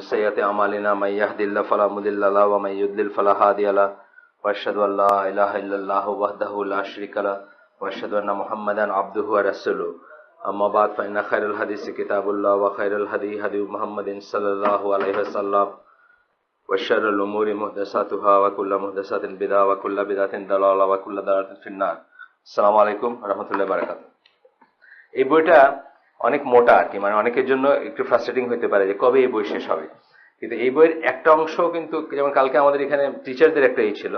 سيئات أعمالنا من يهد الله فلا مضل له ومن يضلل فلا هادي له وأشهد أن لا إله إلا الله وحده لا شريك له وأشهد أن محمدا عبده ورسوله أما بعد فإن خير الحديث كتاب الله وخير الهدي هدي محمد صلى الله عليه وسلم وشر الأمور محدثاتها وكل محدثة بدعة وكل بدعة ضلالة وكل ضلالة في النار السلام عليكم ورحمة الله وبركاته এই বইটা অনেক মোটা আর কি, মানে অনেকের জন্য একটু ফ্রাস্ট্রেটিং হতে পারে যে কবে এই বই শেষ হবে। কিন্তু এই বইয়ের একটা অংশ কিন্তু, যেমন কালকে আমাদের এখানে টিচারদের একটা ছিল,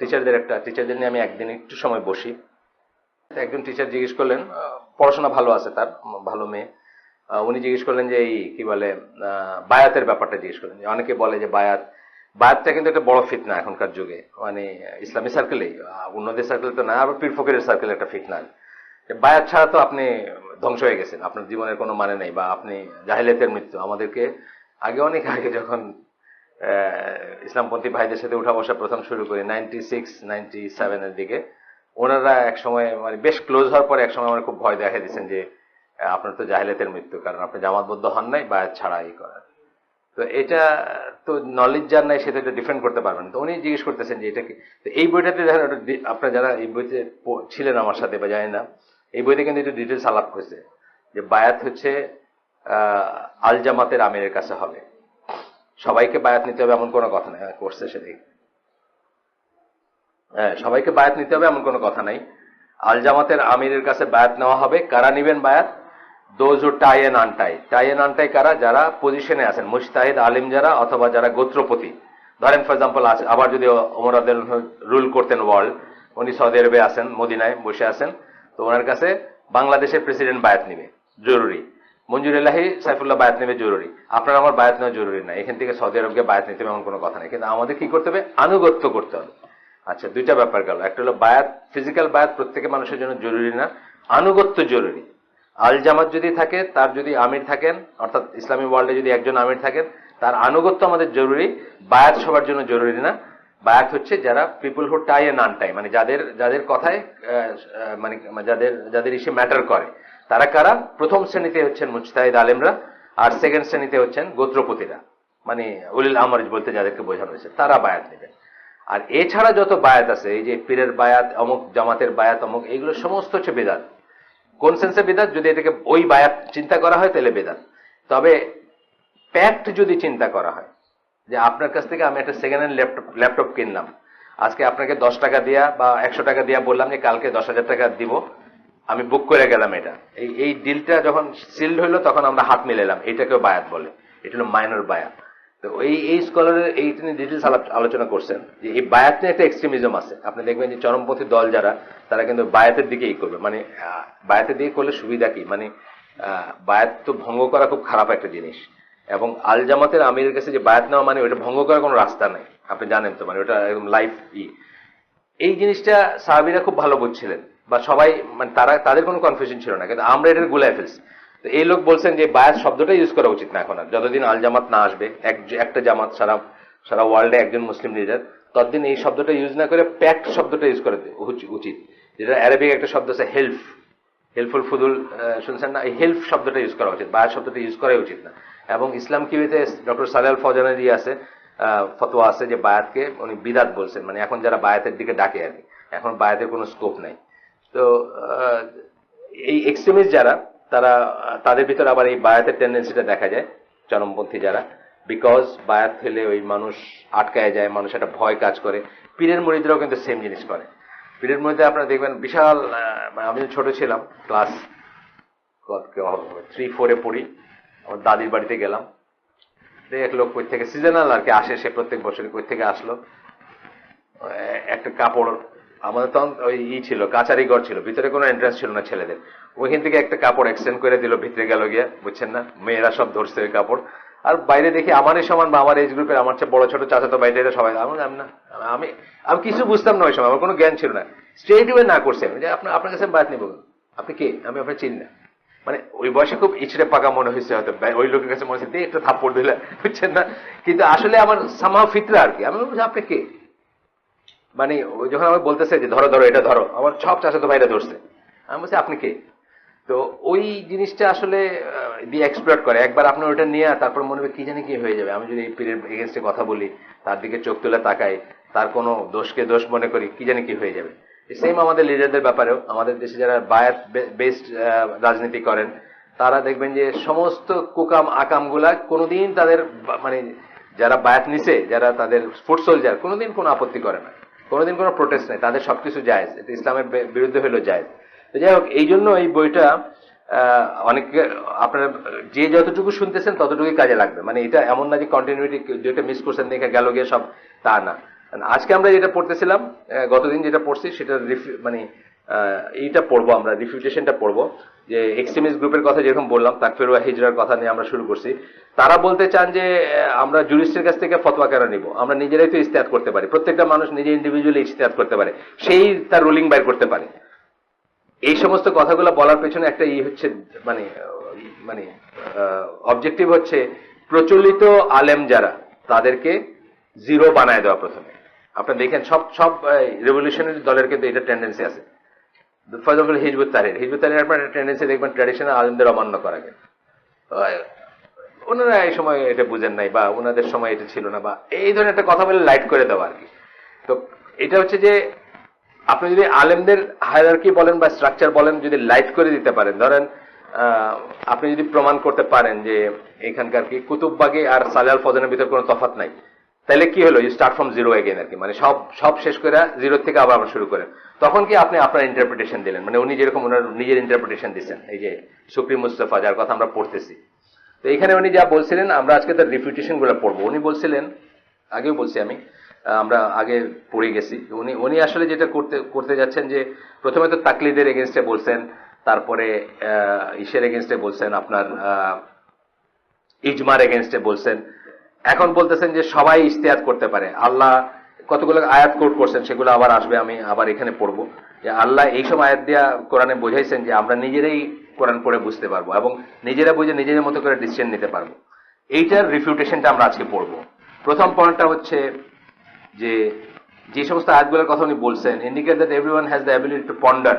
টিচারদের নিয়ে আমি একদিন একটু সময় বসি। একজন টিচার জিজ্ঞেস করলেন, পড়াশোনা ভালো আছে তার, ভালো মেয়ে, উনি জিজ্ঞেস করলেন যে এই কি বলে বায়াতের ব্যাপারটা জিজ্ঞেস করলেন। অনেকে বলে যে বায়াতটা কিন্তু একটা বড় ফিতনা এখনকার যুগে, মানে ইসলামী সার্কেলেই, অন্যদের সার্কেল তো না, আবার পীর ফকিরের সার্কেল একটা ফিতনা। বায়াত ছাড়া তো আপনি ধ্বংস হয়ে গেছেন, আপনার জীবনের কোনো মানে নেই, বা আপনি জাহেলিয়াতের মৃত্যু। আমাদেরকে অনেক আগে যখন ইসলামপন্থী ভাইদের সাথে উঠা বসা প্রথম শুরু করি 96-97 দিকে, ওনারা এক সময় মানে বেশ ক্লোজ হওয়ার পরে এক সময় আমার খুব ভয় দেখা দিচ্ছেন যে আপনার তো জাহেলিয়াতের মৃত্যু, কারণ আপনি জামাতবদ্ধ হন নাই, বায়াত ছাড়া এই করার। তো এটা তো নলেজ যার নাই সে তো এটা ডিফেন্ড করতে পারবেন। তো উনি জিজ্ঞেস করতেছেন যে এটা কি। তো এই বইটাতে দেখেন, আপনারা যারা এই বইতে ছিলেন আমার সাথে বা জানি না, এই বইতে কিন্তু একটু ডিটেলস আলাপ হয়েছে যে বায়াত হচ্ছে আল জামাতের আমিরের কাছে হবে, সবাইকে বায়াত নিতে হবে এমন কোনো কথা নাই। করছে সেদিক, হ্যাঁ, সবাইকে বায়াত নিতে হবে এমন কোনো কথা নাই। আল জামাতের আমিরের কাছে বায়াত নেওয়া হবে। কারা নিবেন বায়াত? Those who tie and untie. Tie and untie কারা? যারা পজিশনে আছেন, মুজতাহিদ আলিম যারা, অথবা যারা গোত্রপতি। ধরেন ফর এক্সাম্পল, আবার যদি ওমর রাদিয়াল্লাহু আনহু রুল করতেন ওয়ার্ল্ড, উনি সৌদি আরবে আছেন, মদিনায় বসে আছেন, তো ওনার কাছে বাংলাদেশের প্রেসিডেন্ট বায়াত নিবে, জরুরি। মঞ্জুর এলাহি সাইফুল্লাহ বায়াত নেবে, জরুরি। আপনার আমার বায়াত নেওয়া জরুরি না, এখান থেকে সৌদি আরবকে বায়াত নিতে হবে এমন কোনো কথা নেই। কিন্তু আমাদের কি করতে হবে? আনুগত্য করতে হবে। আচ্ছা, দুইটা ব্যাপার গেল। একটা হলো বায়াত, ফিজিক্যাল বায়াত প্রত্যেকের মানুষের জন্য জরুরি না, আনুগত্য জরুরি। আল জামাত যদি থাকে, তার যদি আমির থাকেন, অর্থাৎ ইসলামী ওয়ার্ল্ডে যদি একজন আমির থাকেন, তার আনুগত্য আমাদের জরুরি। বায়াত সবার জন্য জরুরি না। বায়াত হচ্ছে যারা পিপল হু টাই এন্ড আনটাই, মানে যাদের কথায় মানে যাদের ইস্যু ম্যাটার করে। তারা কারা? প্রথম শ্রেণীতে হচ্ছেন মুজতাহিদ আলেমরা, আর সেকেন্ড শ্রেণীতে হচ্ছেন গোত্রপতিরা, মানে উলিল আমর বলতে যাদেরকে বোঝানো হয়েছে, তারা বায়াত নেবেন। আর এছাড়া যত বায়াত আছে, এই যে পীরের বায়াত, অমুক জামাতের বায়াত, অমুক, এইগুলো সমস্ত হচ্ছে বেদাত। কোন সেন্সে বেদাত? যদি এটাকে ওই বায়াত চিন্তা করা হয় তাহলে বেদাত। তবে প্যাক্ট যদি চিন্তা করা হয়, যে আপনার কাছ থেকে আমি একটা সেকেন্ড হ্যান্ড ল্যাপটপ কিনলাম, আজকে আপনাকে 10 টাকা দিয়া বা 100 টাকা দিয়া বললাম যে কালকে 10,000 টাকা দিব, আমি বুক করে গেলাম। এটা এই ডিলটা যখন সিলড হইলো তখন আমরা হাত মিলাইলাম, এটাকেও বায়াত বলে। এটা হলো মাইনর বায়াত। তো এই স্কলারের এই তিনি ডিটেলস আলোচনা করছেন যে এই বায়াত নিয়ে একটা এক্সট্রিমিজম আছে। আপনি দেখবেন যে চরমপন্থী দল যারা, তারা কিন্তু বায়াতের দিকেই করবে। মানে বায়াতের দিকে করলে সুবিধা কি? মানে বায়াত তো ভঙ্গ করা খুব খারাপ একটা জিনিস, এবং আল জামাতের আমিরের কাছে যে বায়াত নেওয়া, মানে ওটা ভঙ্গ করার কোনো রাস্তা নাই, আপনি জানেন তো, মানে ওটা একদম লাইফ এই জিনিসটা সাহাবীরা খুব ভালো বুঝছিলেন, বা সবাই, মানে তাদের কোনো কনফিউশন ছিল না। কিন্তু আমরা এটা গুলাই ফেলছি। তো এই লোক বলছেন যে বায়াত শব্দটা ইউজ করা উচিত না এখন আর, যতদিন আল জামাত না আসবে, একটা জামাত সারা ওয়ার্ল্ডে একজন মুসলিম লিডার, ততদিন এই শব্দটা ইউজ না করে প্যাক্ট শব্দটা ইউজ করা উচিত। যেটা অ্যারাবিক একটা শব্দ আছে হেল্পফুল ফুদুল, শুনছেন না? এই হেল্প শব্দটা ইউজ করা উচিত, বায়াত শব্দটা ইউজ করাই উচিত না। এবং ইসলাম কিবিতে ডক্টর সালেহ আল ফওজানের আছে, ফতোয়া আছে যে বায়াতকে উনি বিদাত বলছেন, মানে এখন যারা বায়াতের দিকে ডাকে আর কি, এখন বায়াতের কোনো স্কোপ নাই। তো এই এক্সট্রিমিস্ট যারা, তাদের ভিতরে আবার এই বায়াতের টেন্ডেন্সিটা দেখা যায়, চরমপন্থী যারা। বিকজ বায়াত হলে ওই মানুষ আটকায় যায়, মানুষ একটা ভয় কাজ করে। পীরের মুরিদরাও কিন্তু সেম জিনিস করে। পীরের মধ্যে আপনারা দেখবেন বিশাল, আমি ছোট ছিলাম, ক্লাস 3-4 পড়ি, আমার দাদির বাড়িতে গেলাম, এক লোক কই থেকে সিজনাল আর কি আসে, সে প্রত্যেক বছর কই থেকে আসলো, একটা কাপড়, আমাদের তখন ওই ছিল কাচারি ঘর ছিল, ভিতরে কোনো এন্ট্রান্স ছিল না ছেলেদের, ওইখান থেকে একটা কাপড় এক্সটেন্ড করে দিল, ভিতরে গেল গিয়া, বুঝছেন না, মেয়েরা সব ধরছে ওই কাপড়। আর বাইরে দেখি আমারই সমান বা আমার এজ গ্রুপের, আমার চেয়ে বড় ছোট চাচাতো বাইরে সবাই, আমি কিছু বুঝতাম না ওই সময়, আমার কোনো জ্ঞান ছিল না। স্ট্রেট ওয়ে না করছে যে আপনার কাছে বায়াত নিব, আপনি কে? আমি আপনার চিনি না। মানে ওই বয়সে খুব ইচড়ে পাকা মনে হয়েছে হয়তো, ওই লোকের কাছে মনে হচ্ছে একটা থাপ্পড় দিলে, বুঝছেন না? কিন্তু আসলে আমার সামহাও ফিতরা আর কি। আমি বলছি আপনি কে? মানে যখন আমার বলতেছে যে ধরো এটা ধরো, আমার সব চাচাতো ভাইরা ধরছে, আমি বলছি আপনি কে? তো ওই জিনিসটা আসলে দিয়ে এক্সপ্লয়েট করে। একবার আপনার ওটা নিয়ে তারপর মনে হবে কি জানি কি হয়ে যাবে, আমি যদি এই পীরের এগেনস্টে কথা বলি, তার দিকে চোখ তুলে তাকাই, তার কোনো দোষকে দোষ মনে করি, কি জানি কি হয়ে যাবে। সেম আমাদের লিডারদের ব্যাপারেও, আমাদের দেশে যারা বায়াত বেসড রাজনীতি করেন, তারা দেখবেন যে সমস্ত কুকাম আকামগুলা কোনোদিন তাদের মানে যারা বায়াত নিছে, যারা তাদের ফুট সোলজার, কোনোদিন কোনো আপত্তি করে না, কোনোদিন কোনো প্রোটেস্ট নেই, তাদের সবকিছু জায়েজ, এটা ইসলামের বিরুদ্ধে হইলেও জায়েজ। তো যাই হোক, এই জন্য এই বইটা অনেকে আপনারা যে যতটুকু শুনতেছেন ততটুকুই কাজে লাগবে। মানে এটা এমন না যে কন্টিনিউটি যেটা মিস করছেন দেখে গেল গিয়ে সব, তা না। আজকে আমরা যেটা পড়তেছিলাম, গতদিন যেটা পড়ছি সেটা মানে এইটা পড়বো, আমরা রিফিউটেশনটা পড়বো। যে এক্সট্রিমিস্ট গ্রুপের কথা যেরকম বললাম, তাকফির ওয়া হিজরার কথা নিয়ে আমরা শুরু করছি। তারা বলতে চান যে আমরা জুরিস্টের কাছ থেকে ফতোয়া কেন নিব, আমরা নিজেরাই তো ইজতিহাদ করতে পারি, প্রত্যেকটা মানুষ নিজে ইন্ডিভিজুয়ালি ইজতিহাদ করতে পারে, সেই তার রুলিং বাইর করতে পারে। এই সমস্ত কথাগুলো বলার পেছনে একটা হচ্ছে মানে মানে অবজেক্টিভ হচ্ছে প্রচলিত আলেম যারা, তাদেরকে জিরো বানায় দেওয়া প্রথমে। আপনারা দেখেন সব সব রেভলিউশনারি দলের কিন্তু এটা টেন্ডেন্সি আছে। ফর এক্সাম্পল হিজবুত তাহরির আপনার একটা টেন্ডেন্সি দেখবেন ট্র্যাডিশনাল আলেমদের অমান্য করাকে। ওনারা এই সময় এটা বুঝেন নাই, বা ওনাদের সময় এটা ছিল না, বা এই ধরনের একটা কথা বলে লাইট করে দেওয়া আর কি। তো এটা হচ্ছে যে আপনি যদি আলেমদের হায়ারার্কি বলেন বা স্ট্রাকচার বলেন, যদি লাইট করে দিতে পারেন, ধরেন আপনি যদি প্রমাণ করতে পারেন যে এখানকার কি কুতুববাগে আর সালে আল ফজনের ভিতর কোনো তফাৎ নাই, তাহলে কি হলো, you start from zero again আর কি। মানে সব সব শেষ করে জিরো থেকে আবার শুরু করেন। তখন কি আপনি আপনার ইন্টারপ্রিটেশন দিলেন, মানে উনি যেরকম ওনার নিজের ইন্টারপ্রিটেশন দিচ্ছেন, এই যে শুকরি মুস্তাফা যার কথা আমরা পড়তেছি। তো এখানে উনি যা বলছিলেন, আমরা আজকে তার রিফিউটেশন গুলো পড়বো। উনি বলছিলেন, আগেও বলছি আমি, আমরা আগে পড়ে গেছি, উনি আসলে যেটা করতে যাচ্ছেন যে প্রথমে তো তাকলিদের এগেনস্টে বলছেন, তারপরে ইসের এগেনস্টে বলছেন, আপনার ইজমার এগেনস্টে বলছেন, এখন বলতেছেন যে সবাই ইজতিহাদ করতে পারে। আল্লাহ কতগুলো আয়াত কোট করছেন, সেগুলো আবার আসবে, আমি আবার এখানে পড়বো। যে আল্লাহ এইসব আয়াত দিয়া কোরআনে বোঝাইছেন যে আমরা নিজেরাই কোরআন পড়ে বুঝতে পারবো এবং নিজেরা বুঝে নিজেদের মতো করে ডিসিশন নিতে পারবো। এইটার রিফিউটেশনটা আমরা আজকে পড়বো। প্রথম পয়েন্টটা হচ্ছে যে সমস্ত আয়াতগুলোর কথা উনি বলছেন, indicate that everyone has the ability to ponder.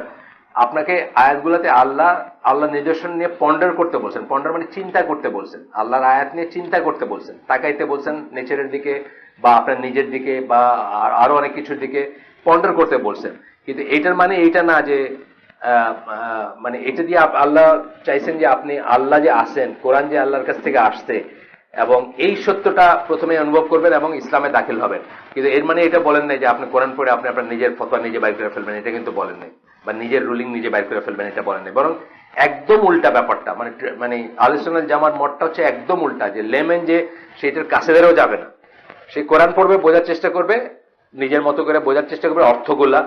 আপনাকে আয়াতগুলোতে আল্লাহ নিদর্শন নিয়ে পন্ডার করতে বলছেন। পন্ডার মানে চিন্তা করতে বলছেন, আল্লাহর আয়াত নিয়ে চিন্তা করতে বলছেন, তাকাইতে বলছেন নেচারের দিকে বা আপনার নিজের দিকে বা আরো অনেক কিছুর দিকে পন্ডার করতে বলছেন। কিন্তু এটার মানে এইটা না যে মানে এটা দিয়ে আল্লাহ চাইছেন যে আপনি আল্লাহ যে আসেন, কোরআন যে আল্লাহর কাছ থেকে আসছে, এবং এই সত্যটা প্রথমে অনুভব করবেন এবং ইসলামে দাখিল হবেন। কিন্তু এর মানে এটা বলেন নাই যে আপনি কোরআন পড়ে আপনি আপনার নিজের ফতোয়া নিজে বাইর করে ফেলবেন, এটা কিন্তু বলেন নাই, বা নিজের রুলিং নিজে বাইর করে ফেলবেন, এটা বলেন নাই। বরং একদম উল্টা ব্যাপারটা, মানে আহলে সুন্নাত জামার মতটা হচ্ছে একদম উল্টা, যে লেমেন যে সেটার কাছেও যাবে না, সে কোরআন পড়বে, বোঝার চেষ্টা করবে, নিজের মতো করে বোঝার চেষ্টা করবে অর্থগুলা,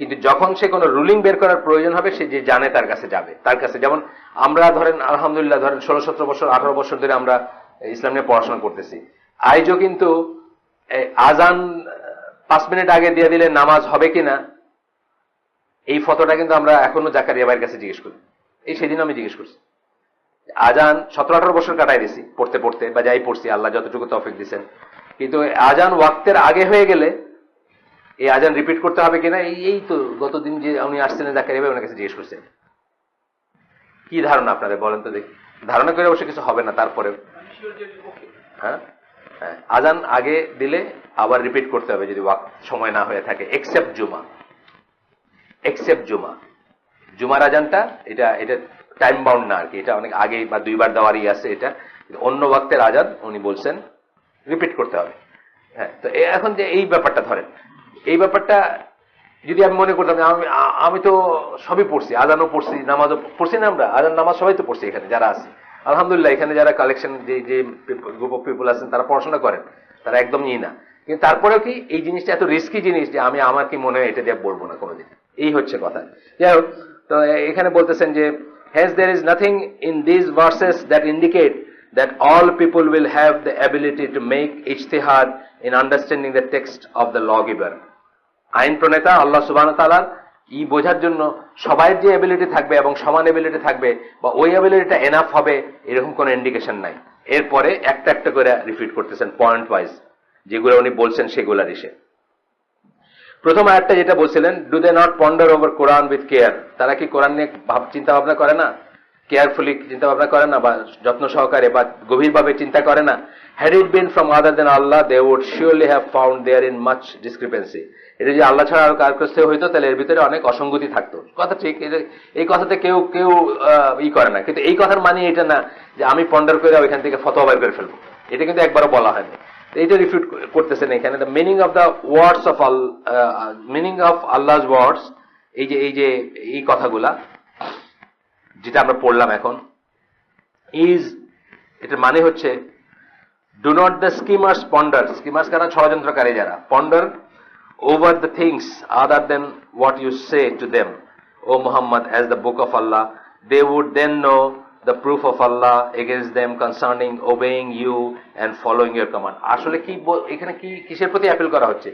কিন্তু যখন সে কোনো রুলিং বের করার প্রয়োজন হবে, সে যে জানে তার কাছে যাবে, তার কাছে। যেমন আমরা ধরেন আলহামদুলিল্লাহ ধরেন 16-17 বছর 18 বছর ধরে আমরা ইসলাম নিয়ে পড়াশোনা করতেছি। আজও কিন্তু আজান 5 মিনিট আগে দিয়ে দিলে নামাজ হবে কিনা, এই ফতোটা কিন্তু আমরা এখনো জাকারিয়া ভাইয়ের কাছে জিজ্ঞেস করি। এই সেদিন আমি জিজ্ঞেস করছি, আজান 17-18 বছর কাটাই দিছি পড়তে পড়তে, বা যাই পড়ছি, আল্লাহ যতটুকু তৌফিক দিচ্ছেন, কিন্তু আজান ওয়াক্তের আগে হয়ে গেলে এই আজান রিপিট করতে হবে কিনা, এই তো গতদিন যে উনি আসছেন জাকারিয়া ভাই, ওনার কাছে জিজ্ঞেস করছেন। কি ধারণা আপনাদের বলেন তো দেখি? ধারণা করে অবশ্য কিছু হবে না, তারপরে হ্যাঁ হ্যাঁ, আজান আগে দিলে আবার রিপিট করতে হবে যদি ওয়াক্ত সময় না হয়ে থাকে, এক্সেপ্ট জুমার আজানটা এটা টাইম বাউন্ড না আর কি, এটা অনেক আগে বা 2 বার দেওয়ারই আছে এটা। অন্য ওয়াক্তের আজান উনি বলছেন রিপিট করতে হবে। হ্যাঁ, তো এখন যে এই ব্যাপারটা ধরেন, এই ব্যাপারটা যদি আমি মনে করতাম, আমি তো সবই পড়ছি, আজানও পড়ছি, নামাজও পড়ছি না, আমরা আজান নামাজ সবাই তো পড়ছি এখানে যারা আছে আলহামদুলিল্লাহ। এখানে যারা কালেকশন যে গ্রুপ অফ পিপল আছেন তারা পড়াশোনা করেন, তারা একদমই না। কিন্তু তারপরেও কি এই জিনিসটা এত রিস্কি জিনিস যে আমি আমার কি মনে হয় এটা দিয়ে বলবো না কোনোদিন, এই হচ্ছে কথা। যাই হোক, তো এখানে বলতেছেন যে hence there is nothing in these verses that indicate that all people will have the ability to make ijtihad in understanding the text of the lawgiver. আইন প্রণেতা আল্লাহ সুবহানাহু ওয়া তাআলার বোঝার জন্য সবাই যে এবিলিটি থাকবে এবং সমান এবিলিটি থাকবে, বা ওই এবিলিটিটা এনাফ হবে, এরকম কোনো ইন্ডিকেশন নাই। এরপরে একটা একটা করে রিপিট করতেছেন পয়েন্ট ওয়াইজ, যেগুলো উনি বলছেন সেগুলার ইসে। প্রথম আয়াতটা যেটা বলছিলেন, do they not ponder over Quran with care, তারা কি কোরআন নিয়ে চিন্তা ভাবনা করে না, কেয়ারফুলি চিন্তা ভাবনা করে না, বা যত্ন সহকারে বা গভীরভাবে চিন্তা করে না? Had it been from other than Allah, they would surely have found therein much discrepancy. এটা যদি আল্লাহ ছাড়া আর কার কাছে হইতো, তাহলে এর ভিতরে অনেক অসঙ্গতি থাকতো। কথা ঠিক, এই কথাতে কেউ কেউ ই করে না, কিন্তু এই কথার মানে এটা না যে আমি পন্ডার করে ওইখান থেকে ফতোয়া বের করে ফেলবো, এটা কিন্তু একবারও বলা হয়নি। এইটা রিফিউট করতেছেন এখানে, the meaning of the words of meaning of Allah's words, এই যে এই কথাগুলা যেটা আমরা পড়লাম এখন, ইজ, এটার মানে হচ্ছে, do not the schemers ponder, schemers কারা, ষড়যন্ত্রকারী যারা, ponder over the things other than what you say to them O Muhammad as the book of Allah, they would then know the proof of Allah against them concerning obeying you and following your command. আসলে কি এখানে কি কিসের প্রতি appeal করা হচ্ছে?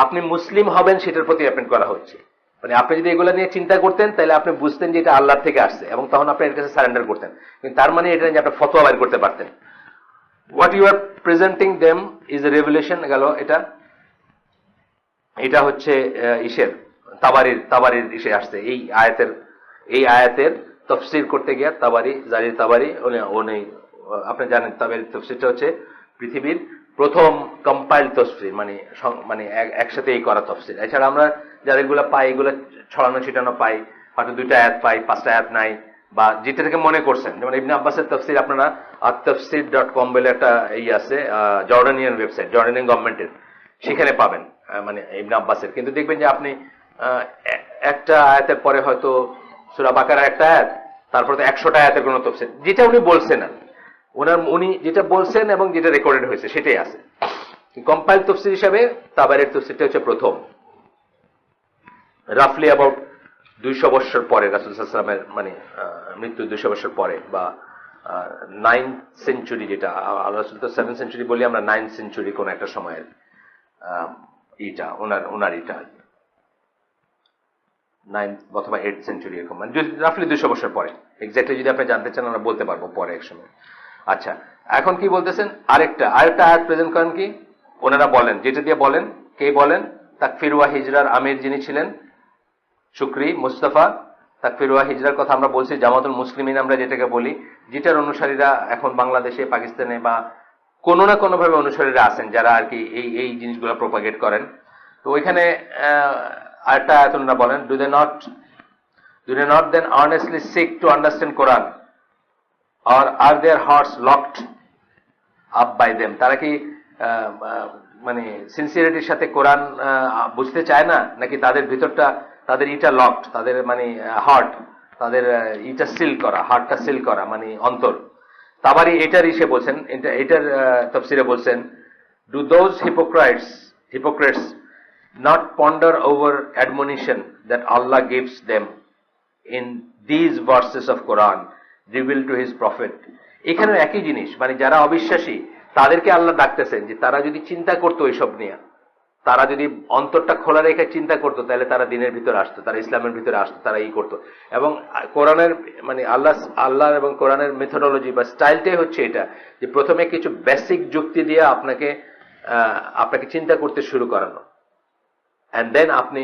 আপনি মুসলিম হবেন সেটার প্রতি অ্যাপিল করা হচ্ছে। মানে আপনি যদি এগুলো নিয়ে চিন্তা করতেন, তাহলে আপনি বুঝতেন যে এটা আল্লাহর থেকে আসছে, এবং তখন আপনি এর কাছে সারেন্ডার করতেন। কিন্তু তার মানে এটা যে আপনি ফতোয়া বের করতে পারতেন। What you are presenting them is a revelation গেল, এটা হচ্ছে ইসের তাবারির ইসে আসছে এই আয়াতের তফসির করতে গিয়ে জারির তাবারি উনি আপনি জানেন তাবারির তফসিরটা হচ্ছে পৃথিবীর প্রথম কম্পাইল তফসির, মানে একসাথে এই করা তফসির। এছাড়া আমরা যারা এগুলো পাই, এগুলো ছড়ানো ছিটানো পাই, হয়তো 2টা আয়াত পাই, 5টা আয়াত নাই, বা যেটা থেকে মনে করছেন। যেমন ইবনে আব্বাসের তফসির আপনারা attafsir.com বলে একটা আছে, জর্ডানিয়ান ওয়েবসাইট, জর্ডানিয়ান গভর্নমেন্টের, সেখানে পাবেন মানে ইবনে আব্বাসের। কিন্তু দেখবেন যে আপনি একটা আয়াতের পরে হয়তো সূরা বাকারার একটা আয়াত, তারপর তো 100টা আয়াতের কোনো তফসির, যেটা উনি বলছেন না, উনি যেটা বলছেন এবং যেটা রেকর্ডেড হয়েছে সেটাই আছে। কম্পাইল তফসির হিসাবে তাবারির তফসিরটা হচ্ছে প্রথম, রাফলি অ্যাবাউট 200 বছর পরে, রাসূল সাল্লাল্লাহু আলাইহি ওয়াসাল্লামের মানে মৃত্যু 200 বছর পরে, বা 9th সেঞ্চুরি, যেটা আল্লাহ রাসূল তো 7th সেঞ্চুরি বলি আমরা, 9th সেঞ্চুরি কোন একটা সময়ের এটা ওনার এটা 9th অথবা 8th সেঞ্চুরি, এরকম মানে রাফলি 200 বছর পরে। এক্স্যাক্টলি যদি আপনি জানতে চান আমরা বলতে পারবো পরে এক সময়। আচ্ছা, এখন কি বলতেছেন, আরেকটা আয়াত প্রেজেন্ট করেন কি ওনারা বলেন, যেটা দিয়ে বলেন, কে বলেন, তাকফির ওয়া হিজরার আমির যিনি ছিলেন শুকরি মুস্তাফা। তাকফির ওয়া হিজরার কথা আমরা বলছি, জামাতুল মুসলিমিন আমরা যেটাকে বলি, যেটার অনুসারীরা এখন বাংলাদেশে, পাকিস্তানে বা কোনো না কোনো ভাবে অনুসারীরা আছেন, যারা আর কি এই জিনিসগুলো প্রপাগেট করেন। তো ওইখানে আরেকটা আয়াত ওনারা বলেন, do they not then earnestly seek to understand Quran, or are their hearts locked up by them? তারা কি মানে সিনসিয়ারিটির সাথে কোরআন বুঝতে চায় না, নাকি তাদের ভিতরটা, তাদের ইটা লকড, তাদের মানে হার্ট, তাদের ইটা সিল করা, হার্টটা সিল করা, মানে অন্তর। তাবারি এটার ইসে বলছেন, এটার তফসিরে বলছেন, do those hypocrites not ponder over admonition that Allah gives them in these verses of Quran revealed to his prophet? এখানেও একই জিনিস, মানে যারা অবিশ্বাসী তাদেরকে আল্লাহ ডাকতেছেন যে তারা যদি চিন্তা করতো এইসব নিয়ে, তারা যদি অন্তরটা খোলা রেখে চিন্তা করতো, তাহলে তারা দিনের ভিতরে আসতো, তারা ইসলামের ভিতরে আসতো, তারা করতো। এবং কোরআনের মানে আল্লাহ এবং কোরআনের মেথোডোলজি বা স্টাইলটাই হচ্ছে এটা, যে প্রথমে কিছু বেসিক যুক্তি দিয়ে আপনাকে চিন্তা করতে শুরু করানো, এন্ড দেন আপনি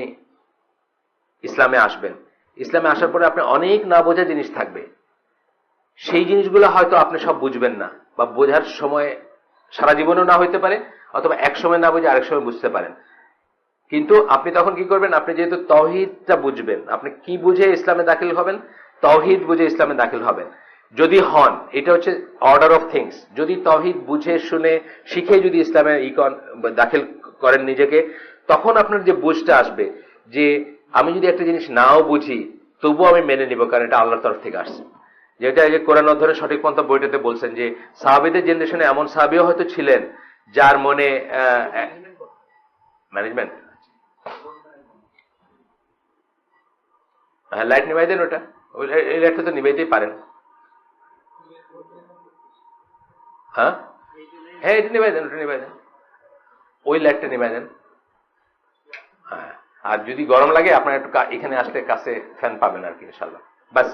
ইসলামে আসবেন। ইসলামে আসার পরে আপনি অনেক না বোঝা জিনিস থাকবে, সেই জিনিসগুলো হয়তো আপনি সব বুঝবেন না, বা বোঝার সময় সারা জীবনও না হইতে পারে, অথবা এক সময় না বুঝে আরেক সময় বুঝতে পারেন। কিন্তু আপনি তখন কি করবেন, আপনি যেহেতু তাওহীদটা বুঝবেন, আপনি কি বুঝে ইসলামে দাখিল হবেন, তাওহীদ বুঝে ইসলামে দাখিল হবেন যদি হন। এটা হচ্ছে অর্ডার অফ থিংস। যদি তাওহীদ বুঝে শুনে শিখে যদি ইসলামে দাখিল করেন নিজেকে, তখন আপনার যে বুঝটা আসবে যে আমি যদি একটা জিনিস নাও বুঝি তবুও আমি মেনে নিব, কারণ এটা আল্লাহর তরফ থেকে আসছে। যেটা এই যে কোরআন অধ্যয়নের সঠিক পন্থা বইটাতে বলছেন যে সাহাবীদের জেনারেশনে এমন সাহাবীও হয়তো ছিলেন যার মনে ম্যানেজমেন্ট, হ্যাঁ লাইট নিভাই দেন, ওটা এই লাইটটা তো নিভাইতেই পারেন। হ্যাঁ হ্যাঁ এটা নিভাই দেন, ওটা নিভাই দেন, ওই লাইটটা নিভাই দেন। হ্যাঁ, আর যদি গরম লাগে আপনার একটু এখানে আসলে কাছে ফ্যান পাবেন আর কি, ইনশাআল্লাহ। বাস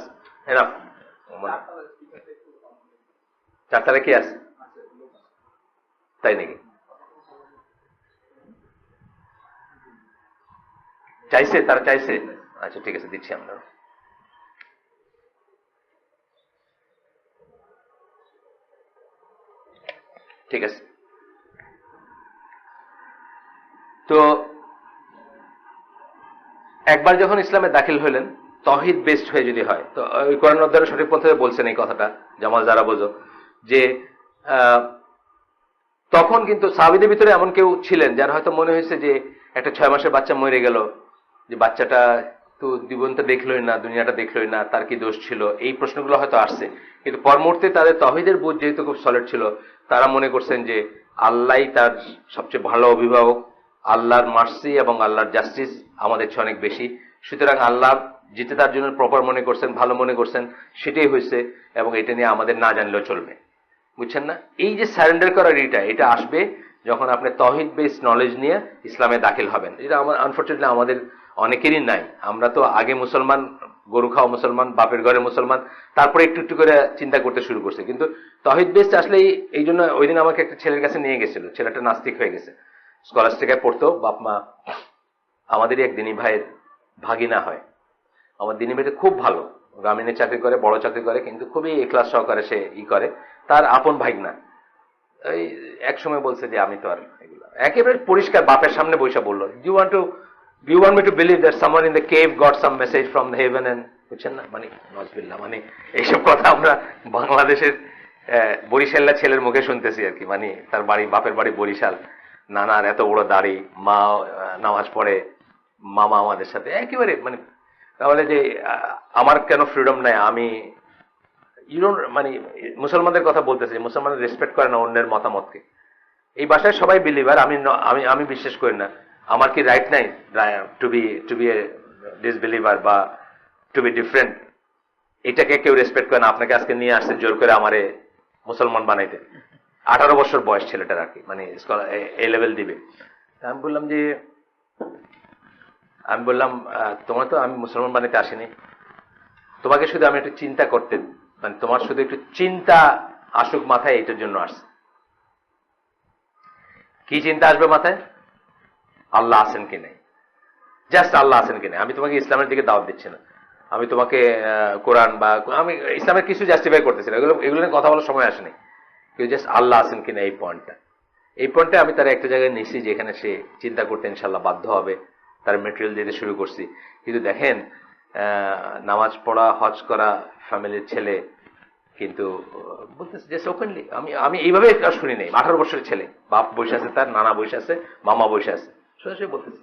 এনাফ। চারটারে কি আছে, তাই নাকি? চাইছে, তারা চাইছে? আচ্ছা ঠিক আছে, দিচ্ছি আমরা। ঠিক আছে, তো একবার যখন ইসলামে দাখিল হইলেন, তহিদ বেসড হয়ে যদি হয়, তো ওই কোরআন অধ্যয়নের সঠিক পথে বলছেন এই কথাটা, জামাল যারা বোঝো, যে তখন কিন্তু সাহাবীদের ভিতরে এমন কেউ ছিলেন যার হয়তো মনে হয়েছে যে একটা 6 মাসের বাচ্চা মরে গেল, যে বাচ্চাটা তো জীবনটা দেখলোই না, দুনিয়াটা দেখলোই না, তার কি দোষ ছিল, এই প্রশ্নগুলো হয়তো আসছে। কিন্তু পরমুহূর্তে তাদের তহিদের বুঝ যেহেতু খুব সলিড ছিল, তারা মনে করছেন যে আল্লাহই তার সবচেয়ে ভালো অভিভাবক, আল্লাহর মার্সি এবং আল্লাহর জাস্টিস আমাদের চেয়ে অনেক বেশি, সুতরাং আল্লাহ যেটা তার জন্য প্রপার মনে করছেন, ভালো মনে করছেন, সেটাই হয়েছে, এবং এটা নিয়ে আমাদের না জানলেও চলবে। বুঝছেন না? এই যে সারেন্ডার করার এটা আসবে যখন আপনি তহিদ বেস নলেজ নিয়ে ইসলামে দাখিল হবেন। এটা আনফর্চুনেটলি আমাদের অনেকেরই নাই। আমরা তো আগে মুসলমান, গরু খাওয়া মুসলমান, বাপের ঘরে মুসলমান, তারপরে একটু একটু করে চিন্তা করতে শুরু করছে। কিন্তু তহিদ বেস আসলে এই জন্য ওই দিন আমাকে একটা ছেলের কাছে নিয়ে গেছিল, ছেলেটা নাস্তিক হয়ে গেছে, স্কলাস্টিকায় পড়তো, বাপ মা আমাদেরই এক দিনী ভাইয়ের ভাগিনা হয়। আমার দিনী ভাইটা খুব ভালো, গ্রামীণে চাকরি করে, বড় চাকরি করে, কিন্তু খুবই এক্লাস সহকারে সে করে, তার আপন ভাগনা। এই এক সময় বলছে যে আমি তো আর এগুলো একেবারে পরিষ্কার বাপের সামনে বসে বললো, you want me to believe that someone in the cave got some message from the heaven and, বুঝছেন না? মানে নজবিল্লাহ, মানে এইসব কথা আমরা বাংলাদেশের বরিশাল্লা ছেলের মুখে শুনতেছি আর কি। মানে তার বাড়ি, বাপের বাড়ি বরিশাল, নানার এত বড় দাড়ি, মা নামাজ পড়ে, মামা আমাদের সাথে একেবারে, মানে তাহলে যে আমার কেন ফ্রিডম নাই, আমি মানে মুসলমানদের কথা বলতেছে, মুসলমানদের রেসপেক্ট করে না অন্যের মতামতকে। এই বাসায় সবাই বিলিভার, আমি বিশ্বাস করি না, আমার কি রাইট নাই টু বি ডিসবিলিভার বা টু বি ডিফারেন্ট? এটাকে কেউ রেসপেক্ট করে না। আপনাকে আজকে নিয়ে আসছে জোর করে আমারে মুসলমান বানাইতে, 18 বছর বয়স ছেলেটার আর কি, মানে এ লেভেল দিবে। আমি বললাম তোমার তো আমি মুসলমান বানাইতে আসিনি, তোমাকে শুধু আমি একটু চিন্তা করতে, মানে তোমার শুধু একটু চিন্তা আসুক মাথায়, এইটার জন্য আসছে। কি চিন্তা আসবে মাথায়? আল্লাহ আছেন কি নাই, জাস্ট আল্লাহ আছেন কি নাই। আমি তোমাকে ইসলামের দিকে দাওয়াত দিচ্ছি না, আমি তোমাকে কোরআন বা আমি ইসলামের কিছু জাস্টিফাই করতেছি না, এগুলো নিয়ে কথা বলার সময় আসেনি। কেউ জাস্ট আল্লাহ আছেন কিনা এই পয়েন্টটা আমি তার একটা জায়গায় নিছি, যেখানে সে চিন্তা করতে ইনশাল্লাহ বাধ্য হবে, তার মেটেরিয়াল দিতে শুরু করছি। কিন্তু দেখেন, নামাজ পড়া, হজ করা ফ্যামিলির ছেলে, কিন্তু বলতেছে যে ওপেনলি, আমি এইভাবে শুনি নাই। 18 বছরের ছেলে, বাপ বসে আছে, তার নানা বসে আছে, মামা বসে আছে, সোজাসুজি বলতেছে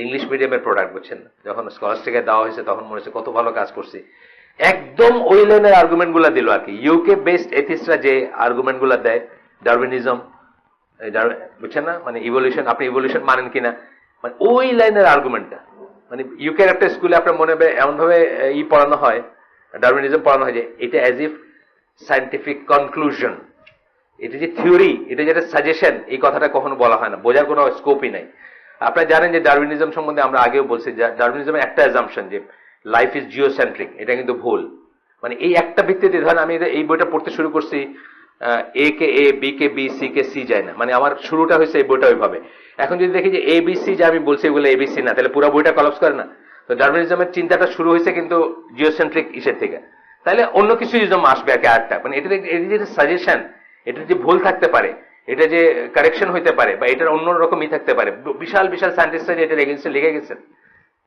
ইংলিশ মিডিয়ামের প্রোডাক্ট, বুঝছেন না? যখন স্কলাস্টিকায় দেওয়া হয়েছে তখন মনে হচ্ছে কত ভালো কাজ করছি। একদম ওই লাইনের আর্গুমেন্ট গুলা দিল আর কি। ইউকে বেসড এথিস্টরা যে আর্গুমেন্ট গুলা দেয়, ডারউইনিজম, বুঝছেন না? মানে ইভলিউশন, আপনি ইভলিউশন মানেন কিনা, মানে ওই লাইনের আর্গুমেন্টটা। মানে ইউকের একটা স্কুলে আপনার মনে হবে এমন ভাবে পড়ানো হয়, ডারউইনিজম পড়ানো হয় যে এটা অ্যাজ ইফ সায়েন্টিফিক কনক্লুশন, এটা যে থিওরি, এটা যেটা সাজেশন, এই কথাটা কখনো বলা হয় না, বোঝার কোনো স্কোপই নাই। আপনারা জানেন যে ডারউইনিজম সম্বন্ধে আমরা আগেও বলছি, ডারউইনিজমের একটা অ্যাজাম্পশন যে লাইফ ইজ জিওসেন্ট্রিক, এটা কিন্তু ভুল। মানে এই একটা ভিত্তিতে, ধরেন আমি এই বইটা পড়তে শুরু করছি, এ কে এ, B K B, C K C যায় না, মানে আমার শুরুটা হয়েছে এই বইটা ওইভাবে। এখন যদি দেখি যে এ বি সি যে আমি বলছি এগুলো এ বি সি না, তাহলে পুরো বইটা কলাপস করে না? তো ডারউইনিজমের চিন্তাটা শুরু হয়েছে কিন্তু জিওসেন্ট্রিক ইসের থেকে, তাহলে অন্য কিছু ইজম আসবে আর কি, আরেকটা, মানে এটা যে সাজেশন, এটা যে ভুল থাকতে পারে, এটা যে কারেকশন হইতে পারে, বা এটার অন্যরকমই থাকতে পারে। বিশাল বিশাল সায়েন্টিস্টরা যে এটার এগেইনস্টে লিখে গেছেন,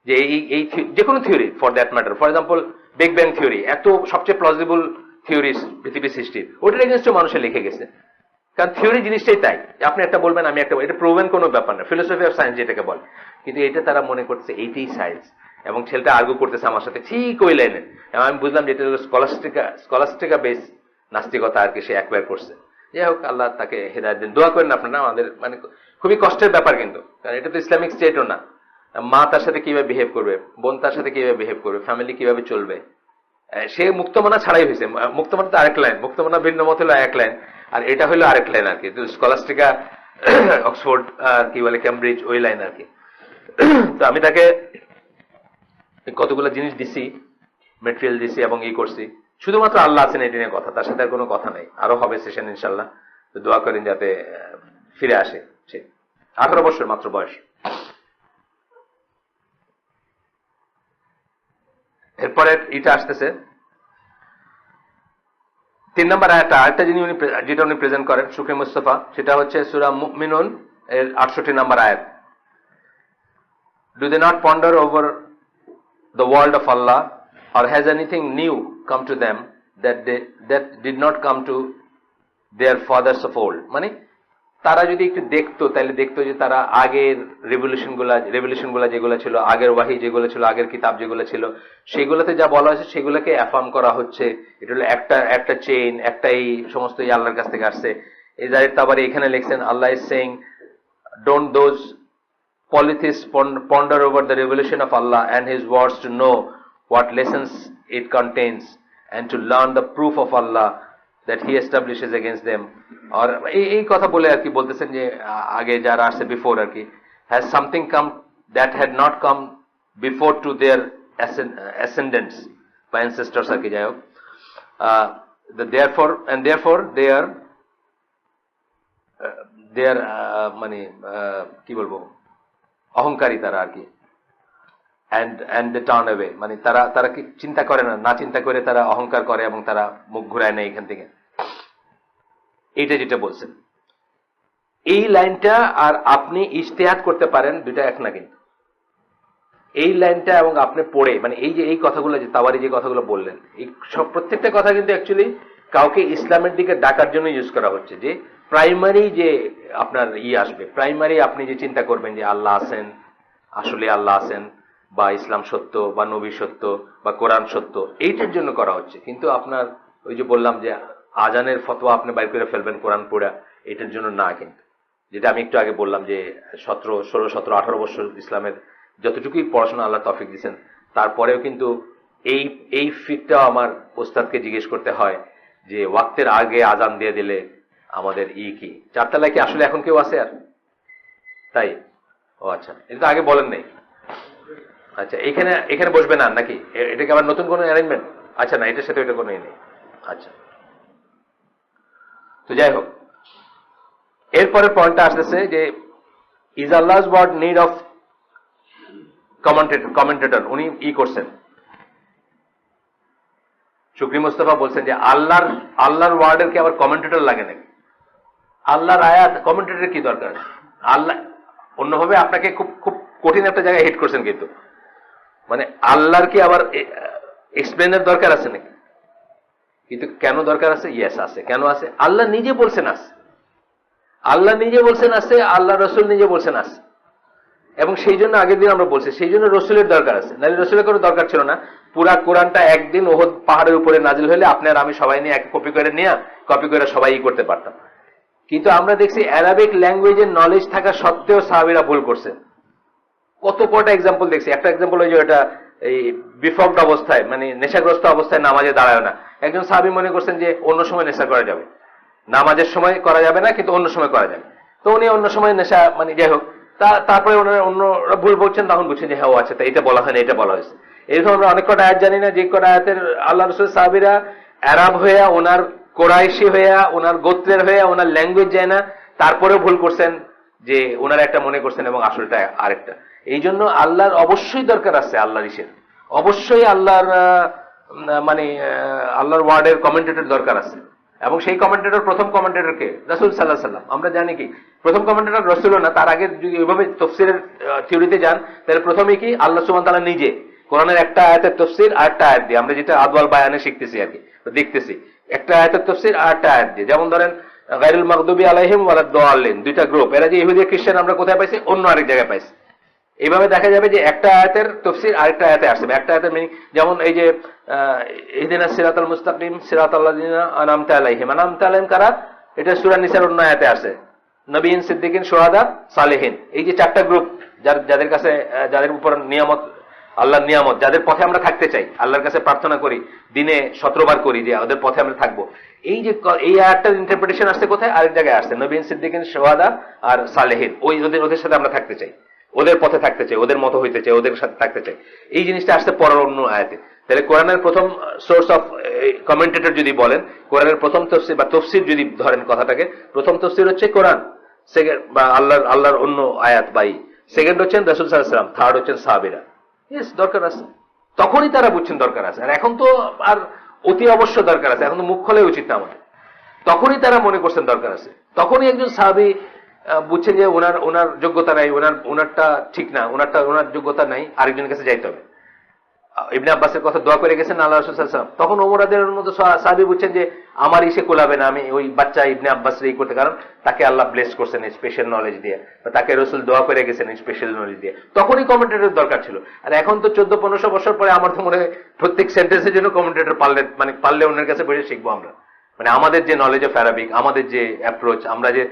যে এই যে কোনো theory for that matter, for example big bang theory, এত সবচেয়ে প্লজিবল থিওরি পৃথিবীর সৃষ্টির, ওটার এগেইনস্টে মানুষে লিখে গেছে। কারণ থিওরি জিনিসটাই তাই, আপনি একটা বলবেন আমি একটা, এটা প্রুভেন কোনো ব্যাপার না, ফিলোসফি অফ সায়েন্স যেটাকে বলে। কিন্তু এটা তারা মনে করছে এইটাই সায়েন্স, এবং ছেলেটা আর্গু করতেছে আমার সাথে ঠিক ওই লাইনে, এবং আমি বুঝলাম যে এটা স্কলাস্টিকা বেস নাস্তিকতা আর কি, সে অ্যাকোয়ার করছে। যাই হোক, আল্লাহ তাকে হেদায়েত দিন, দোয়া করেন আপনারা। আমাদের মানে খুবই কষ্টের ব্যাপার কিন্তু, কারণ এটা তো ইসলামিক স্টেটও না। মা তার সাথে কিভাবে বিহেভ করবে, বোন তার সাথে কিভাবে বিহেভ করবে, ফ্যামিলি কিভাবে চলবে, সে মুক্তমনা ছাড়াই হয়েছে। মুক্তমনা তো আরেক লাইন, মুক্তমনা ভিন্ন মত হলো এক লাইন, আর এটা হলো আরেক লাইন আর কি। স্কলাস্টিকা, অক্সফোর্ড, কি বলে ক্যামব্রিজ, ওই লাইন আর কি। তো আমি তাকে কতগুলো জিনিস দিছি, মেটেরিয়াল দিছি এবং করছি। শুধুমাত্র আল্লাহ আছেন এটা নিয়ে কথা, তার সাথে আর কোনো কথা নাই। আরো হবে সেশন ইনশাল্লাহ, তো দোয়া করেন যাতে ফিরে আসে। সে 18 বছর মাত্র বয়স। এরপরে এটা আসতেছে 3 নম্বর আয়াতটা, আরেকটা যেটা উনি প্রেজেন্ট করেন শুকরি মুস্তাফা, সেটা হচ্ছে সূরা মুমিনুন এর 68 নম্বর আয়াত। Do they not ponder over the world of Allah, or has anything new come to them that did not come to their fathers of old? মানে তারা যদি একটু দেখতো তাহলে দেখতো যে তারা আগের রেভলিউশন গুলা যেগুলো ছিল, আগের ওয়াহি যেগুলো ছিল, আগের কিতাব যেগুলো ছিল, সেগুলোতে যা বলা হয়েছে সেগুলোকে অ্যাফার্ম করা হচ্ছে। এটা হলো একটা চেইন, একটা এই সমস্ত আল্লাহর কাছ থেকে আসছে। এই জাহির তাবারি এখানে লিখছেন, Allah is saying, don't those polytheists ponder over the revelation of Allah and His words to know what lessons it contains and to learn the proof of Allah that He establishes against them. আর এই কথা বলে আর কি বলতেছেন যে আগে যারা আসছে before আর কি, has something come that had not come before to their ascendants বা ancestors আর কি, যাই হোক, therefore they are মানে কি বলবো, অহংকারী তারা আর কি, and they turn away, মানে তারা কি চিন্তা করে না চিন্তা করে তারা অহংকার করে এবং তারা মুখ ঘুরায় নেয় এখান থেকে। এইটা যেটা বলছেন, এই লাইনটা আর আপনি ইজতিহাদ করতে পারেন, দুইটা এক না কিন্তু। এই লাইনটা এবং আপনি পড়ে, মানে এই যে এই কথাগুলো যে তাওয়ারি যে কথাগুলো বললেন, এই সব প্রত্যেকটা কথা কিন্তু অ্যাকচুয়ালি কাউকে ইসলামের দিকে ডাকার জন্য ইউজ করা হচ্ছে। যে প্রাইমারি যে আপনার আসবে, প্রাইমারি আপনি যে চিন্তা করবেন যে আল্লাহ আছেন, আসলে আল্লাহ আছেন, বা ইসলাম সত্য, বা নবী সত্য, বা কোরআন সত্য, এইটার জন্য করা হচ্ছে। কিন্তু আপনার ওই যে বললাম যে আজানের ফতোয়া আপনি বাইর করে ফেলবেন কোরআন পড়া, এটার জন্য না। কিন্তু যেটা আমি একটু আগে বললাম যে 16, 17, 18 বছর ইসলামের যতটুকুই পড়াশোনা আল্লাহ তৌফিক দিয়েছেন, তারপরেও কিন্তু এই ফিটটাও আমার ওস্তাদকে জিজ্ঞেস করতে হয় যে ওয়াক্তের আগে আজান দিয়ে দিলে আমাদের কি 4 তলায় কি আসলে এখন কেউ আছে আর? তাই? ও আচ্ছা, এটা তো আগে বলেন নাই। আচ্ছা, এখানে বসবে না নাকি? এটা কি আবার নতুন কোনো অ্যারেঞ্জমেন্ট? আচ্ছা, না, এটার সাথে ওইটা কোনো নেই। আচ্ছা, তো যাই হোক, এরপরে পয়েন্টটা আসতেছে যে is Allah's word need of commentator. উনি করছেন, শুকরি মুস্তাফা বলছেন যে আল্লাহর ওয়ার্ডের কি আবার কমেন্টেটর লাগে নাকি? আল্লাহর আয়াত কমেন্টেটর কি দরকার? আল্লাহ অন্যভাবে আপনাকে খুব কঠিন একটা জায়গায় হিট করছেন, কিন্তু মানে আল্লাহর কি আবার এক্সপ্লেনের দরকার আছে নাকি? কিন্তু কেন দরকার আছে? ইয়েস আছে। কেন আছে? আল্লাহ নিজে বলছেন আছে, আল্লাহ নিজে বলছেন আছে, আল্লাহ রসুল নিজে বলছেন আছে। এবং সেই জন্য আগের দিন আমরা বলছি, সেই জন্য রসুলের দরকার আছে, নাহলে রসুলের কোনো দরকার ছিল না। পুরা কোরআনটা একদিন ওহদ পাহাড়ের উপরে নাজিল হলে আপনি আর আমি সবাই নিয়ে এক কপি করে সবাই করতে পারতাম। কিন্তু আমরা দেখছি অ্যারাবিক ল্যাঙ্গুয়েজের নলেজ থাকা সত্ত্বেও সাহাবীরা ভুল করছে। কটা এক্সাম্পল দেখছি। একটা এক্সাম্পল ওই যে এটা এই বিফক্ত অবস্থায়, মানে নেশাগ্রস্ত অবস্থায় নামাজে দাঁড়ায় না। একজন সাহাবী মনে করছেন যে অন্য সময় নেশা করা যাবে, নামাজের সময় করা যাবে না, কিন্তু অন্য সময় করা যাবে। তো উনি অন্য সময় নেশা, মানে যাই হোক, তারপরে অন্যরা ভুল বলছেন, তখন বুঝছেন যে হ্যাঁ ও আচ্ছা, এটা বলা হয় না, এটা বলা হয়েছে। এরকম আমরা অনেক কটা আয়াত জানি না, যে কটা আয়াতের আল্লাহ রসুল সাহাবীরা আরব হইয়া, ওনার কোরাইশি হইয়া, ওনার গোত্রের হইয়া, ওনার ল্যাঙ্গুয়েজ যায় না, তারপরেও ভুল করছেন, যে ওনারা একটা মনে করছেন এবং আসলটা আরেকটা। এই জন্য আল্লাহর অবশ্যই দরকার আছে, আল্লাহর অবশ্যই আল্লাহর মানে আল্লাহর ওয়ার্ডের কমেন্টেটর দরকার আছে। এবং সেই কমেন্টেটর, প্রথম কমেন্টেটর কে? রাসূল সাল্লাল্লাহু আলাইহি ওয়াসাল্লাম। আমরা জানি কি প্রথম কমেন্টেটর রাসূলও না, তার আগে যদি ওইভাবে তাফসীরের থিওরিতে যান, তাহলে প্রথমেই কি আল্লাহ সুবহানাহু ওয়া তাআলা নিজে কোরআনের একটা আয়াতের তাফসীর আর একটা আয়াত দিয়ে, আমরা যেটা আদওয়াল বায়ানে শিখতেছি আর কি, দেখতেছি একটা আয়াতের তাফসীর আর একটা আয়াত দিয়ে। যেমন ধরেন গায়রুল মাগদুবি আলাইহিম ওয়ালাদ দাল্লিন, দুইটা গ্রুপ, এরা যে ইহুদি খ্রিস্টান, আমরা কোথায় পাইছি? অন্য আরেক জায়গায় পাইছি। এইভাবে দেখা যাবে যে একটা আয়াতের তাফসীর আরেকটা আয়াতে আসবে, একটা আয়াতের মিনিং। যেমন এই যে ইহদিনাস সিরাতাল মুস্তাকিম সিরাতাল্লাযিনা আনআমতা আলাইহিম, আনআমতা আলাইহিম কারা? এটা সূরা নিসার অন্য আয়াতে আছে। নবীন, সিদ্দিকিন, শুহাদা, সালেহিন, এই যে 4টা গ্রুপ, যাদের কাছে, যাদের উপর নিয়ামত, আল্লাহর নিয়ামত, যাদের পথে আমরা থাকতে চাই, আল্লাহর কাছে প্রার্থনা করি, দিনে 17 বার করি যে ওদের পথে আমরা থাকবো। এই যে এই আয়াতটার ইন্টারপ্রিটেশন আসছে কোথায়? আরেক জায়গায় আসছে, নবীন, সিদ্দিকিন, শুহাদা আর সালেহিন। ওদের সাথে আমরা থাকতে চাই, ওদের পথে থাকতে চাই, ওদের মতো হইতে চাই, ওদের সাথে থাকতে চাই। এই জিনিসটা আসছে পরের অন্য আয়াতে। তাহলে কোরআনের প্রথম সোর্স অফ কমেন্টেটর যদি বলেন, কোরআনের প্রথম তফসির বা তফসির যদি ধরেন কথাটাকে, প্রথম তফসির হচ্ছে কোরআন, সেকেন্ড বা আল্লাহর অন্য আয়াত বাই, সেকেন্ড হচ্ছেন রাসূল সাল্লাল্লাহু আলাইহি ওয়াসাল্লাম, থার্ড হচ্ছেন সাহাবীরা। ইয়েস, দরকার আছে। তখনই তারা বুঝছেন দরকার আছে। আর এখন তো আর অতি অবশ্য দরকার আছে, এখন তো মুখ খোলাই উচিত না আমাদের। তখনই তারা মনে করছেন দরকার আছে, তখনই একজন সাহাবী বুঝছেন যে ওনার ওনার যোগ্যতা নাই, ওনারটা ঠিক না, ওনার যোগ্যতা নাই, আরেকজনের কাছে যাইতে হবে। ইবনে আব্বাসের কথা দোয়া করে গেছেন আল্লাহ রাসূল সাল্লাল্লাহু আলাইহি ওয়াসাল্লাম। তখন ওমর রাদিয়াল্লাহু মতো সাহাবী বুঝছেন যে আমার ইসে কোলাবে না, আমি ওই বাচ্চা ইবনে আব্বাস এই করতে, কারণ তাকে আল্লাহ ব্লেস করছেন স্পেশাল নলেজ দিয়ে, বা তাকে রাসূল দোয়া করে গেছেন স্পেশাল নলেজ দিয়ে। তখনই কমেন্টেটর দরকার ছিল। আর এখন তো 14-1500 বছর পরে আমার তো মনে হয় প্রত্যেক সেন্টেন্সের জন্য কমেন্টেটর পারলে ওনার কাছে বসে শিখবো আমরা। মানে আমাদের যে নলেজ অফ অ্যারাবিক, আমাদের যে অ্যাপ্রোচ, আমরা যে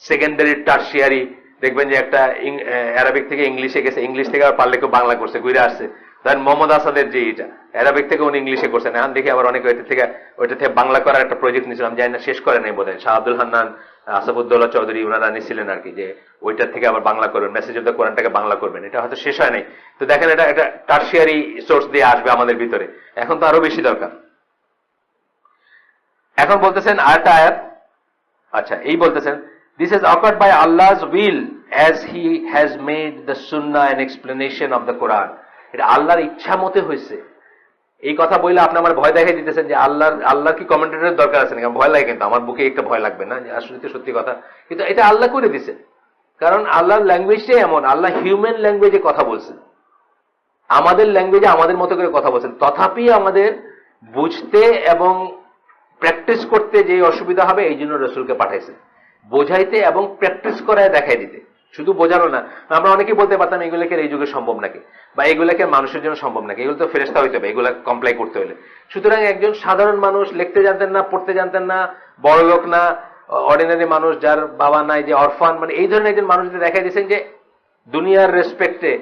সেকেন্ডারি টার্সিয়ারি, দেখবেন যে একটা অ্যারাবিক থেকে ইংলিশে গেছে, ইংলিশ থেকে আর পারলে কেউ বাংলা করছে, ঘুরে আসছে। ধরেন মোহাম্মদ আসাদের যে এটা অ্যারাবিক থেকে উনি ইংলিশে করছেন, এখন দেখি আবার অনেকে ওইটা থেকে বাংলা করার একটা প্রজেক্ট নিয়েছিলাম, জানি না শেষ করে নাই বোধ হয়, শাহ আব্দুল হান্নান, আসাফুদ্দৌলা চৌধুরী ওনারা নিয়েছিলেন আর কি, যে ওইটার থেকে আবার বাংলা করবেন, মেসেজ অফ দ্য কোরআনটাকে বাংলা করবেন। এটা হয়তো শেষ হয় নাই, তো দেখেন এটা একটা টার্সিয়ারি সোর্স দিয়ে আসবে আমাদের ভিতরে, এখন তো আরো বেশি দরকার। এখন বলতেছেন আরেকটা আয়াত, আচ্ছা এই বলতেছেন, this has occurred by Allah's will as he has made the sunnah an explanation of the Quran. এটা আল্লাহর ইচ্ছা মতে হয়েছে। এই কথা বললে আপনি আমার ভয় দেখাই দিতেছেন যে আল্লাহর কি কমেন্টেটরের দরকার আছে নাকি? ভয় লাগে, কিন্তু আমার বুকে একটা ভয় লাগবে না, আসলে সত্যি কথা, কিন্তু এটা আল্লাহ করে দিছে, কারণ আল্লাহর ল্যাঙ্গুয়েজটাই এমন, আল্লাহ হিউম্যান ল্যাঙ্গুয়েজে কথা বলছেন, আমাদের ল্যাঙ্গুয়েজে আমাদের মতো করে কথা বলছেন, তথাপি আমাদের বুঝতে এবং প্র্যাকটিস করতে যে অসুবিধা হবে এই জন্য রসুলকে পাঠাইছে, বোঝাইতে এবং প্র্যাকটিস করায় দেখাই দিতে, শুধু বোঝানো না। আমরা অনেকেই বলতে পারতাম এগুলোকে এই যুগে সম্ভব নাকি, বা এগুলোকে মানুষের জন্য সম্ভব নাকি, এগুলো তো ফেরেশতা হইতে হবে এগুলা কমপ্লাই করতে হলে। সুতরাং একজন সাধারণ মানুষ, লিখতে জানতেন না, পড়তে জানতেন না, বড় লোক না, অর্ডিনারি মানুষ, যার বাবা নাই, যে অরফান, মানে এই ধরনের একজন মানুষদের দেখাই দিয়েছেন যে দুনিয়ার রেসপেক্টে,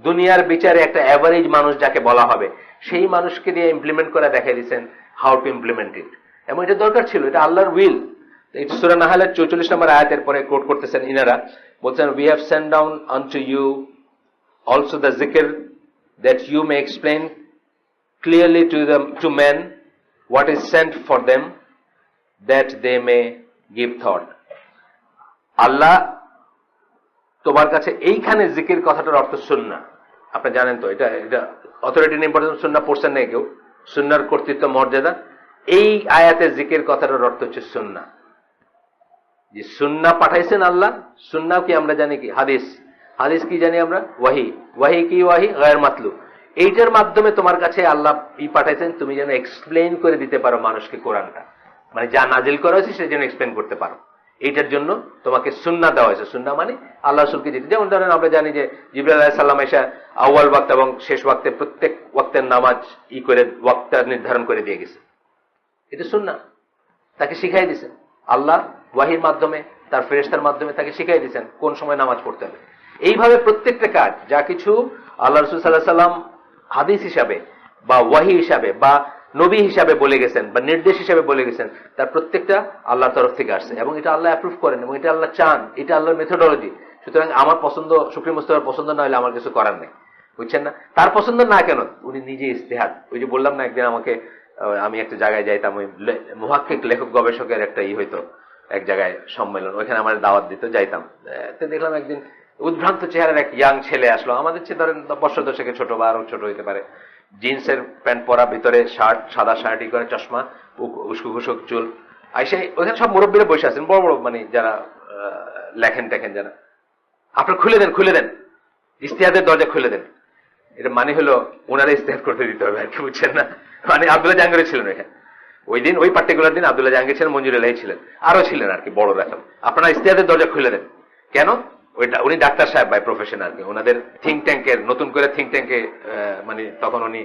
দুনিয়ার বিচারে একটা অ্যাভারেজ মানুষ যাকে বলা হবে, সেই মানুষকে দিয়ে ইমপ্লিমেন্ট করে দেখাই দিয়েছেন হাউ টু ইমপ্লিমেন্ট ইট, এবং এটা দরকার ছিল, এটা আল্লাহর উইল। সূরা নাহলের 44 নম্বর আয়াতের পরে কোট করতেছেন ইনারা, বলছেন, we have sent down unto you also the zikr that you may explain clearly to men what is sent for them that they may give thought. আল্লাহ তোমার কাছে এইখানে জিকির কথাটার অর্থ সুন্নাহ, আপনি জানেন তো, এটা অথরিটি ইম্পর্টেন্স, সুন্নাহ পড়ছেন না কেউ, সুন্নাহর কর্তৃত্ব মর্যাদা, এই আয়াতে জিকির কথাটার অর্থ হচ্ছে সুন্নাহ, যে সুন্নাহ পাঠাইছেন আল্লাহ। সুন্নাহ কি আমরা জানি কি? হাদিস। হাদিস কি জানি আমরা? ওয়াহি। ওয়াহি কি? ওয়াহি গায়র মাতলু। এইটার মাধ্যমে তোমার কাছে আল্লাহ পাঠাইছেন, তুমি যেন এক্সপ্লেইন করে দিতে পারো মানুষকে কোরআনটা, মানে যা নাজিল করা হয়েছে সে যেন এক্সপ্লেইন করতে পারো, এইটার জন্য তোমাকে সুন্নাহ দেওয়া হয়েছে। সুন্নাহ মানে আল্লাহ রাসূলকে দিতে, যেমন ধরেন আমরা জানি যে জিবরাইল আলাইহিস সালাম এসে আউয়াল ওয়াক্ত এবং শেষ ওয়াক্তে প্রত্যেক ওয়াক্তের নামাজ করে ওয়াক্তটা নির্ধারণ করে দিয়ে গেছে, এটা সুন্নাহ, তাকে শিখাই দিয়েছেন আল্লাহ ওয়াহির মাধ্যমে, তার ফেরেশতার মাধ্যমে তাকে শিখাই দিয়েছেন কোন সময় নামাজ পড়তে হবে। এইভাবে প্রত্যেকটা কাজ, যা কিছু আল্লাহ রাসূল সাল্লাল্লাহু আলাইহি সাল্লাম হাদিস হিসাবে বা ওয়াহি হিসাবে বা নবী হিসাবে বলে গেছেন বা নির্দেশ হিসাবে বলে গেছেন, তার প্রত্যেকটা আল্লাহর তরফ থেকে আসছে, এবং এটা আল্লাহ অ্যাপ্রুভ করেন, এবং এটা আল্লাহ চান, এটা আল্লাহর মেথোডোলজি। সুতরাং আমার পছন্দ, শুকরি মুস্তাফার পছন্দ না হলে আমার কিছু করার নেই, বুঝছেন না? তার পছন্দ না কেন, উনি নিজে ইজতিহাদ। ওই যে বললাম না, একদিন আমাকে, আমি একটা জায়গায় যাইতাম, ওই মুহাক্কিক লেখক গবেষকের একটা হইতো এক জায়গায় সম্মেলন, ওইখানে আমার দাওয়াত দিত, যাইতাম। তো দেখলাম একদিন উদ্ভ্রান্ত চেহারার এক ইয়াং ছেলে আসলো, আমাদের চেয়ে ধরেন বছর দশেকে ছোট বা আরো ছোট হইতে পারে, জিন্সের প্যান্ট পরা, ভিতরে শার্ট, সাদা শার্টই করে, চশমা, উস্কো ঘুষক চুল। আইসে ওখানে সব মুরব্বীরা বসে আছেন, বড় বড়, মানে যারা লেখেন টেখেন যারা, আপনার খুলে দেন ইজতিহাদের দরজা খুলে দেন। এটা মানে হলো ওনারা ইজতিহাদ করতে দিতে হবে আর কি, বুঝছেন না? মানে আব্দুল্লাহ জাহাঙ্গীর ছিলেন এখানে ওই দিন, ওই পার্টিকুলার দিন আব্দুল্লাহ জাহাঙ্গীর ছিলেন, মঞ্জুর এলাহি ছিলেন, আরো ছিলেন আর কি বড় রাখেন। আপনারা ইজতিহাদের দরজা খুলে দেন কেন? ওইটা উনি ডাক্তার সাহেব বাই প্রফেশন আর কি, ওনাদের থিঙ্ক ট্যাঙ্কের, নতুন করে থিঙ্ক ট্যাঙ্কে মানে তখন উনি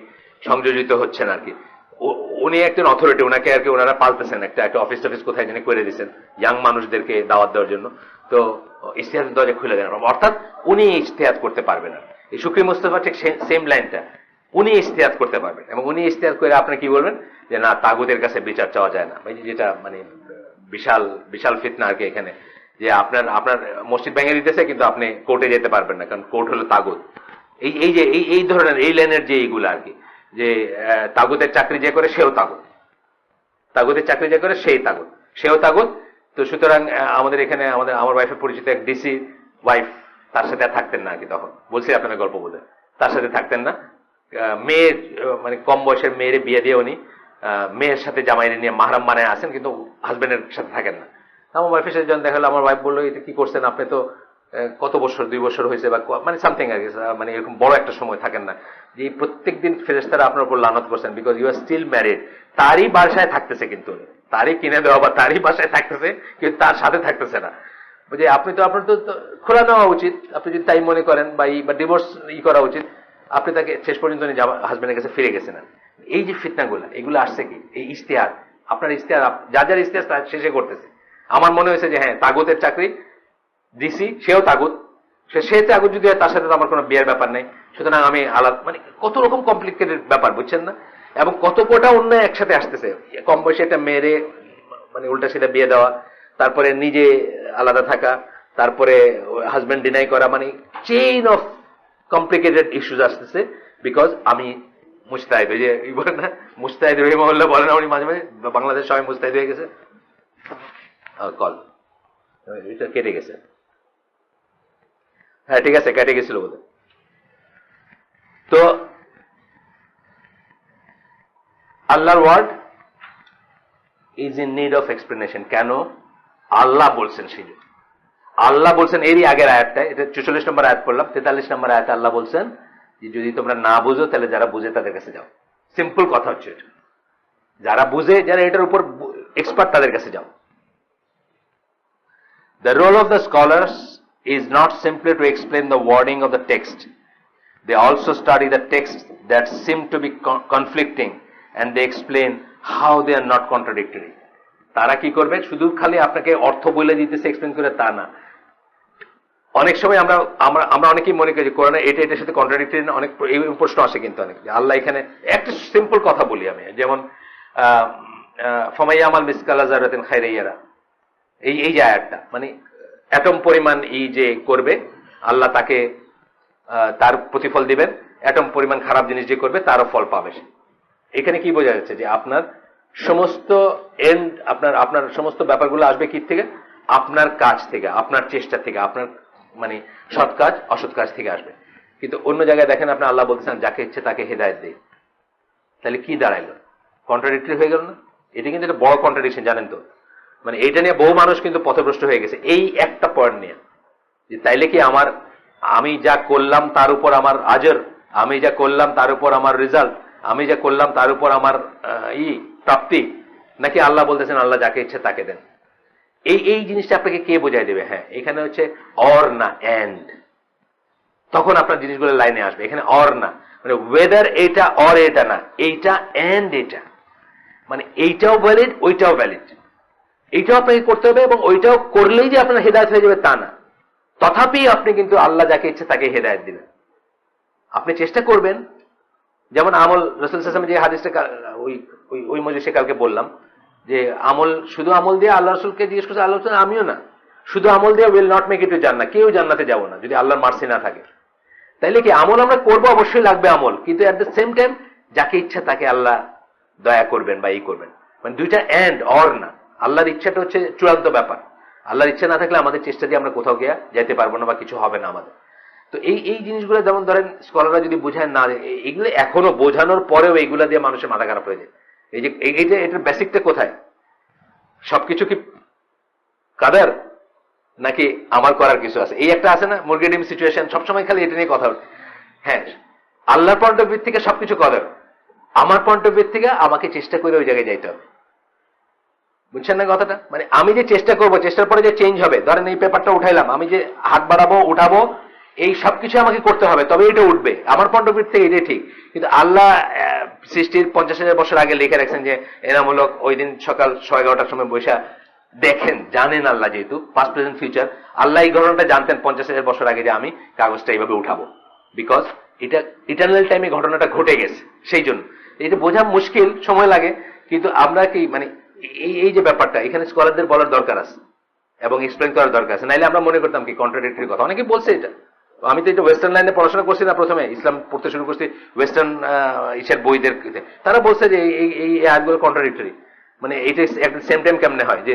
সংযোজিত হচ্ছেন আর কি। উনি একজন অথরিটি, ওনাকে আর কি ওনারা পালতেছেন, একটা অফিস টফিস কোথায় জানি করে দিয়েছেন ইয়াং মানুষদেরকে দাওয়াত দেওয়ার জন্য। তো ইজতিহাদের দরজা খুলে দেন, অর্থাৎ উনি ইজতিহাদ করতে পারবেন না। এই শুকরি মুস্তাফা ঠিক সেম লাইনটা, উনি ইজতিহাদ করতে পারবেন, এবং উনি ইজতিহাদ করে আপনি কি বলবেন যে না, তাগুতের কাছে বিচার চাওয়া যায় না। যেটা মানে বিশাল বিশাল ফিতনা আর কি এখানে, যে আপনার মসজিদ ভেঙে দিতেছে কিন্তু আপনি কোর্টে যেতে পারবেন না, কারণ কোর্ট হলো তাগুত। এই ধরনের এই লাইনের যে এইগুলো আর কি, যে তাগুতের চাকরি যে করে সেও তাগুত, তাগুতের চাকরি যে করে সেই তাগুত, সেও তাগুত। তো সুতরাং আমাদের এখানে আমার ওয়াইফের পরিচিত এক ডিসি ওয়াইফ, তার সাথে থাকতেন না আর কি, তখন বলছি আপনার গল্প বোধ, তার সাথে থাকতেন না। মেয়ে মানে কম বয়সের মেয়ের বিয়ে দিয়ে উনি মেয়ের সাথে জামাইরে নিয়ে মাহরাম বানায় আসেন, কিন্তু হাজবেন্ডের সাথে থাকেন না। আমার ওয়াইফের সাথে যখন দেখালো, আমার ওয়াইফ বললো এটা কি করছেন আপনি, তো কত বছর 2 বছর হয়েছে বা মানে সামথিং আর কি, মানে এরকম বড় একটা সময় থাকেন না, যে প্রত্যেক দিন ফেরেশতারা আপনার উপর লানত করছেন because you are still married. তারই বাসায় থাকতেছে, কিন্তু তারই কিনে দেওয়া বা তারই বাসায় থাকতেছে, কিন্তু তার সাথে থাকতেছে না। যে আপনি তো আপনার তো খোলা নেওয়া উচিত, আপনি যদি তাই মনে করেন বা ডিভোর্স করা উচিত, আপনি তাকে শেষ পর্যন্ত হাজবেন্ডের কাছে ফিরে গেছেন। এই যে ফিতনাগুলো, এগুলো আসছে কি এই ইশতেহার, আপনার ইশতেহার যার যার ইশতেহার তার শেষে করতেছে। আমার মনে হয়েছে যে হ্যাঁ তাগুতের চাকরি দিছি, সেও তাগুত, সে তাগুত যদি হয়, তার সাথে তো আমার কোনো বিয়ের ব্যাপার নেই, সুতরাং আমি আলাদা, মানে কত রকম কমপ্লিকেটেড ব্যাপার, বুঝছেন না? এবং কত কোটা অন্যায় একসাথে আসতেছে, কম বয়সে একটা মেয়েরে মানে উল্টা সিধা বিয়ে দেওয়া, তারপরে নিজে আলাদা থাকা, তারপরে হাজবেন্ড ডিনাই করা, মানে চেইন অফ কমপ্লিকেটেড ইস্যুজ আসতেছে বিকজ আমি মুস্তাহিদ। ওই যে বলেন না, মুস্তাহিদ রহিমাহুল্লাহ বলেন, উনি মাঝে মাঝে বাংলাদেশ সবাই মুস্তাহিদ হয়ে গেছে। কল এটা কেটে গেছে, হ্যাঁ ঠিক আছে, কেটে গেছিল বোধ। তো আল্লাহর word is in need of explanation. কেন? আল্লাহ বলছেন, সেই আল্লাহ বলছেন। এরই আগের আয়াতটা, এটা 44 নম্বর আয়াত পড়লাম, 43 নম্বর আয়াতে আল্লাহ বলছেন যে যদি তোমরা না বুঝো তাহলে যারা বুঝে তাদের কাছে যাও। সিম্পল কথা হচ্ছে এটা, যারা বুঝে, যারা এটার উপর এক্সপার্ট, তাদের কাছে যাও। The role of the scholars is not simply to explain the wording of the text. They also study the texts that seem to be conflicting and they explain how they are not contradictory. তারা কি করবে? শুধু খালি আপনাকে অর্থ বলে দিতেছে, explain করে তা না। অনেক সময় আমরা অনেকেই মনে করি কোরআনে এটার সাথে কন্ট্রাডিক্টরি, অনেক এই প্রশ্ন আসে কিন্তু অনেক। আল্লাহ এখানে একটা সিম্পল কথা বলি আমি, যেমন ফামাইয়ামাল মিসকালা যারাতিন খায়রান ইয়ারা, এই যে আয়াতটা, মানে অ্যাটম পরিমাণ যে করবে আল্লাহ তাকে তার প্রতিফল দিবেন, অ্যাটম পরিমাণ খারাপ জিনিস যে করবে তারও ফল পাবে। এখানে কি বোঝা যাচ্ছে? যে আপনার সমস্ত এন্ড, আপনার সমস্ত ব্যাপারগুলো আসবে কি থেকে? আপনার কাজ থেকে, আপনার চেষ্টা থেকে, আপনার মানে সৎ কাজ অসৎ কাজ থেকে আসবে। কিন্তু অন্য জায়গায় দেখেন আপনি আল্লাহ বলতেছেন যাকে ইচ্ছে তাকে হেদায়েত দেয়। তাহলে কি দাঁড়াইলো? কন্ট্রাডিক্টরি হয়ে গেল না? এটা কিন্তু একটা বড় কন্ট্রাডিকশন, জানেন তো? মানে এইটা নিয়ে বহু মানুষ কিন্তু পথভ্রষ্ট হয়ে গেছে, এই একটা পয়েন্ট নিয়ে, যে তাইলে কি আমি যা করলাম তার উপর আমার আজর, আমি যা করলাম তার উপর আমার রেজাল্ট, আমি যা করলাম তার উপর আমার প্রাপ্তি, নাকি আল্লাহ বলতেছেন আল্লাহ যাকে ইচ্ছে তাকে দেন? এই জিনিসটা আপনাকে কে বোঝাই দেবে? হ্যাঁ, এখানে হচ্ছে অর না এন্ড, তখন আপনার জিনিসগুলো লাইনে আসবে। এখানে অর না, মানে ওয়েদার এটা অর এটা না, এইটা এন্ড এটা, মানে এইটাও ভ্যালিড ওইটাও ভ্যালিড, এইটাও আপনাকে করতে হবে এবং ওইটাও করলেই যে আপনার হেদায়েত হয়ে যাবে তা না। তথাপি আপনি কিন্তু আল্লাহ যাকে ইচ্ছে তাকে হেদায়েত দিবেন, আপনি চেষ্টা করবেন। যেমন আমল, রাসূল সাল্লাল্লাহু আলাইহি ওয়াসাল্লাম যে হাদিসটা ওই মজলিসে কালকে বললাম, যে আমল, শুধু আমল দিয়ে, আল্লাহ রাসূলকে জিজ্ঞেস করছে, আল্লাহ রাসূল আমিও না, শুধু আমল দিয়ে will not make it two জান্নাহ, কেউ জান্নাতে যাব না যদি আল্লাহর মার্সি না থাকে। তাইলে কি আমল আমরা করবো, অবশ্যই লাগবে আমল, কিন্তু এট দ্য সেম টাইম যাকে ইচ্ছা তাকে আল্লাহ দয়া করবেন বা করবেন, মানে দুইটা এন্ড অর না। আল্লাহর ইচ্ছাটা হচ্ছে চূড়ান্ত ব্যাপার, আল্লাহর ইচ্ছা না থাকলে আমাদের চেষ্টা দিয়ে আমরা কোথাও গিয়ে যেতে পারবো না বা কিছু হবে না আমাদের। তো এই জিনিসগুলো যেমন ধরেন স্কলাররা যদি বোঝায় না, এগুলো এখনো বোঝানোর পরেও এইগুলা দিয়ে মানুষের মাথা খারাপ হয়ে যায়। এই যে এটার বেসিকটা কোথায়? সবকিছু কি কাদার, নাকি আমার করার কিছু আছে? এই একটা আছে না, মুরগি ডিম সিচুয়েশন, সবসময় খালি এটা নিয়ে কথা বলে। হ্যাঁ, আল্লাহর পয়েন্ট অফ ভিউ থেকে সবকিছু কদর, আমার পয়েন্ট অফ ভিউ থেকে আমাকে চেষ্টা করে ওই জায়গায় যাইতে হবে। বুঝছেন না কথাটা? মানে আমি যে চেষ্টা করবো, চেষ্টার পরে যে চেঞ্জ হবে, ধরেন এই পেপারটা উঠাইলাম, আমি যে হাত বাড়াবো উঠাবো, এই সবকিছু আমাকে করতে হবে, তবে এটা উঠবে। আমার পয়েন্ট অফ ভিউ থেকে এটাই ঠিক। কিন্তু আল্লাহ সৃষ্টির 50,000 বছর আগে লিখে রাখছেন যে এনামূলক ওই দিন সকাল 11:30 সময় বৈশা দেখেন, জানেন আল্লাহ, যেহেতু পাস্ট প্রেজেন্ট ফিউচার, আল্লাহ এই ঘটনাটা জানতেন 50,000 বছর আগে যে আমি কাগজটা এইভাবে উঠাবো, বিকজ এটা ইটারনাল টাইমে ঘটনাটা ঘটে গেছে। সেই জন্য এটা বোঝা মুশকিল, সময় লাগে, কিন্তু আমরা কি মানে এই যে ব্যাপারটা এখানে স্কলারদের বলার দরকার আছে এবং এক্সপ্লেন করার দরকার আছে, নাইলে আমরা মনে করতাম কি কন্ট্রাডিক্টরি কথা। অনেকে বলছে এটা, আমি তো এটা ওয়েস্টার্ন লাইনে পড়াশোনা করছি না, প্রথমে ইসলাম পড়তে শুরু করছি ওয়েস্টার্ন ইসের বইদের, তারা বলছে যে এই আয়াতগুলো কন্ট্রাডিক্টরি, মানে এটা একটা সেম টাইম কেমনে হয় যে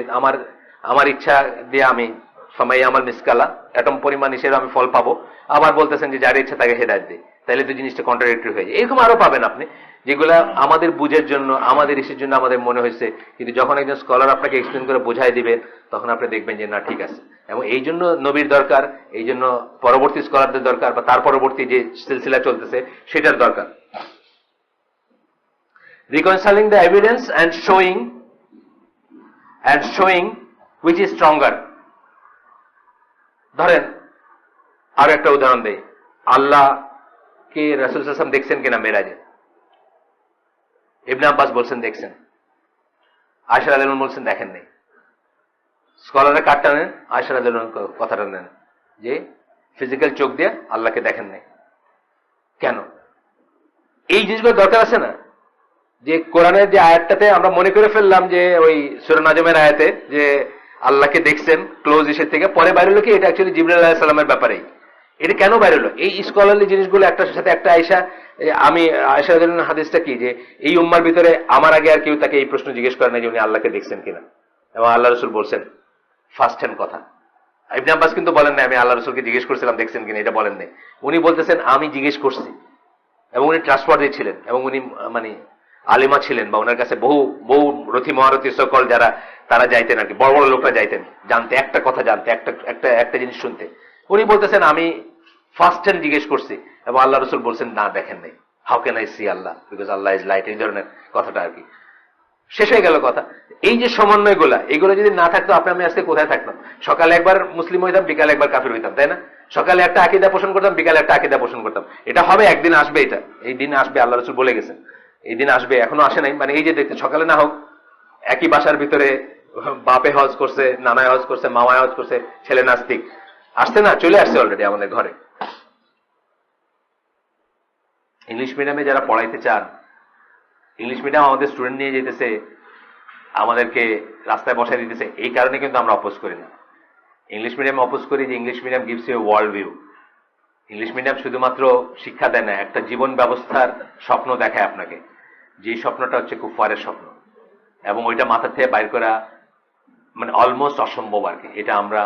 আমার ইচ্ছা দিয়ে আমি ফামাই আমাল মিসকালা, অ্যাটম পরিমাণ হিসেবে আমি ফল পাবো, আবার বলতেছেন যে যার ইচ্ছা তাকে হেদায়েত দিই, তাহলে তো জিনিসটা কন্ট্রাডিক্টরি হয়ে যায়। এরকম আরো পাবেন আপনি, যেগুলা আমাদের বুঝের জন্য, আমাদের ইসের জন্য আমাদের মনে হয়েছে, কিন্তু যখন একজন স্কলার আপনাকে এক্সপ্লেন করে বোঝাই দিবে, তখন আপনি দেখবেন যে না ঠিক আছে। এবং এই জন্য নবীর দরকার, এই জন্য পরবর্তী স্কলারদের দরকার, বা তার পরবর্তী যে সিলসিলা চলতেছে সেটার দরকার। Reconciling the evidence and showing which is stronger. ধরেন আরো একটা উদাহরণ দেই, আল্লাহকে রাসূল সাল্লাল্লাহু আলাইহি ওয়াসাল্লাম দেখছেন কিনা মেরাজে? ইবনে আব্বাস বলছেন দেখছেন, আয়েশা রাদিয়াল্লাহু আনহা বলছেন দেখেন নাই। স্কলাররা কাটটা নেন, আয়েশা রাদিয়াল্লাহু আনহা কথাটা নেন যে ফিজিক্যাল চোখ দিয়ে আল্লাহকে দেখেন নাই। কেন? এই জিনিসগুলো দরকার আছে না, যে কোরআনের যে আয়াতটাতে আমরা মনে করে ফেললাম যে ওই সূরা নাজমের আয়াতে যে আল্লাহকে দেখছেন ক্লোজ ইসের থেকে, পরে বাইরে হলো কি এটা অ্যাকচুয়ালি জিবরাইল আলাইহিস সালামের ব্যাপারেই। এটা কেন বাইরে হলো? এই স্কলারলি জিনিসগুলো একটার সাথে একটা আয়েশা, আমি আয়েশা রাদিয়াল্লাহু আনহার হাদিসটা কি যে এই উম্মার ভিতরে আমার আগে আর কেউ তাকে এই প্রশ্ন জিজ্ঞেস করে না যে উনি আল্লাহকে দেখছেন কিনা, এবং আল্লাহ রাসূল বলছেন ফার্স্ট হ্যান্ড কথা। ইবনে আব্বাস কিন্তু বলেন না আমি আল্লাহ রাসূলকে জিজ্ঞেস করছিলাম দেখছেন কিনা, এটা বলেন নাই। উনি বলতেছেন আমি জিজ্ঞেস করছি, এবং উনি ট্রাস্টওয়ার্দি ছিলেন, এবং উনি মানে আলিমা ছিলেন, বা ওনার কাছে বহু বহু রথী মহারথী সকল যারা তারা যাইতেন আর কি, বড় বড় লোকরা যাইতেন জানতে, একটা কথা জানতে, একটা জিনিস শুনতে। উনি বলতেছেন আমি ফার্স্ট হ্যান্ড জিজ্ঞেস করছি, এবং আল্লাহ রসুল বলছেন না দেখেন নাই। How can I see Allah because Allah is light, এই ধরনের কথাটা আর কি। শেষ হয়ে গেল কথা। এই যে সমন্বয়গুলা, এগুলো যদি না থাকতো আপনি আমি আজকে কোথায় থাকতাম? সকালে একবার মুসলিম হইতাম, বিকালে একবার কাফির হইতাম, তাই না? সকালে একটা আকীদা পোষণ করতাম, বিকালে একটা আকীদা পোষণ করতাম। এটা হবে, একদিন আসবে, এটা এই দিন আসবে, আল্লাহ রসুল বলে গেছেন এই দিন আসবে, এখনো আসে নাই। মানে এই যে দেখতে সকালে না হোক, একই বাসার ভিতরে বাপে হজ করছে, নানায় হজ করছে, মামায় হজ করছে, ছেলে নাস্তিক, আসছে না, চলে আসছে অলরেডি আমাদের ঘরে। ইংলিশ মিডিয়ামে যারা পড়াইতে চান, ইংলিশ মিডিয়াম আমাদের স্টুডেন্ট নিয়ে যেতেছে, আমাদেরকে রাস্তায় বসায় দিতেছে, এই কারণে কিন্তু আমরা অপোজ করি না। ইংলিশ মিডিয়াম অপোজ করি যে English medium gives you world view. English medium শুধুমাত্র শিক্ষা দেয় না, একটা জীবন ব্যবস্থার স্বপ্ন দেখায় আপনাকে, যে স্বপ্নটা হচ্ছে কুফারের স্বপ্ন, এবং ওইটা মাথা থেকে বাইর করা মানে অলমোস্ট অসম্ভব আর কি। এটা আমরা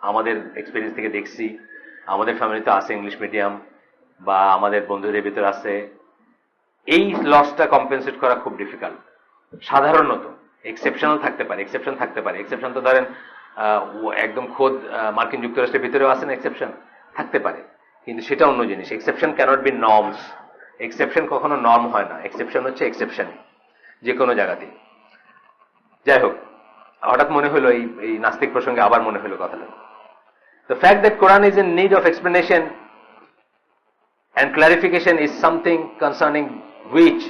আমাদের এক্সপিরিয়েন্স থেকে দেখছি, আমাদের ফ্যামিলিতে আছে ইংলিশ মিডিয়াম, বা আমাদের বন্ধুদের ভিতরে আছে। এই লসটা কম্পেনসেট করা খুব ডিফিকাল্ট। সাধারণত এক্সেপশনাল থাকতে পারে, এক্সেপশন থাকতে পারে। এক্সেপশন তো ধরেন একদম খোদ মার্কিন যুক্তরাষ্ট্রের ভিতরেও আছে না, এক্সেপশন থাকতে পারে, কিন্তু সেটা অন্য জিনিস। Exception cannot be norms. Exception কখনো নর্ম হয় না, এক্সেপশন হচ্ছে এক্সেপশন যে কোনো জায়গাতে। যাই হোক, হঠাৎ মনে হলো এই নাস্তিক প্রসঙ্গে আবার মনে হলো কথাটা। The fact that Quran is in need of explanation and clarification is something concerning which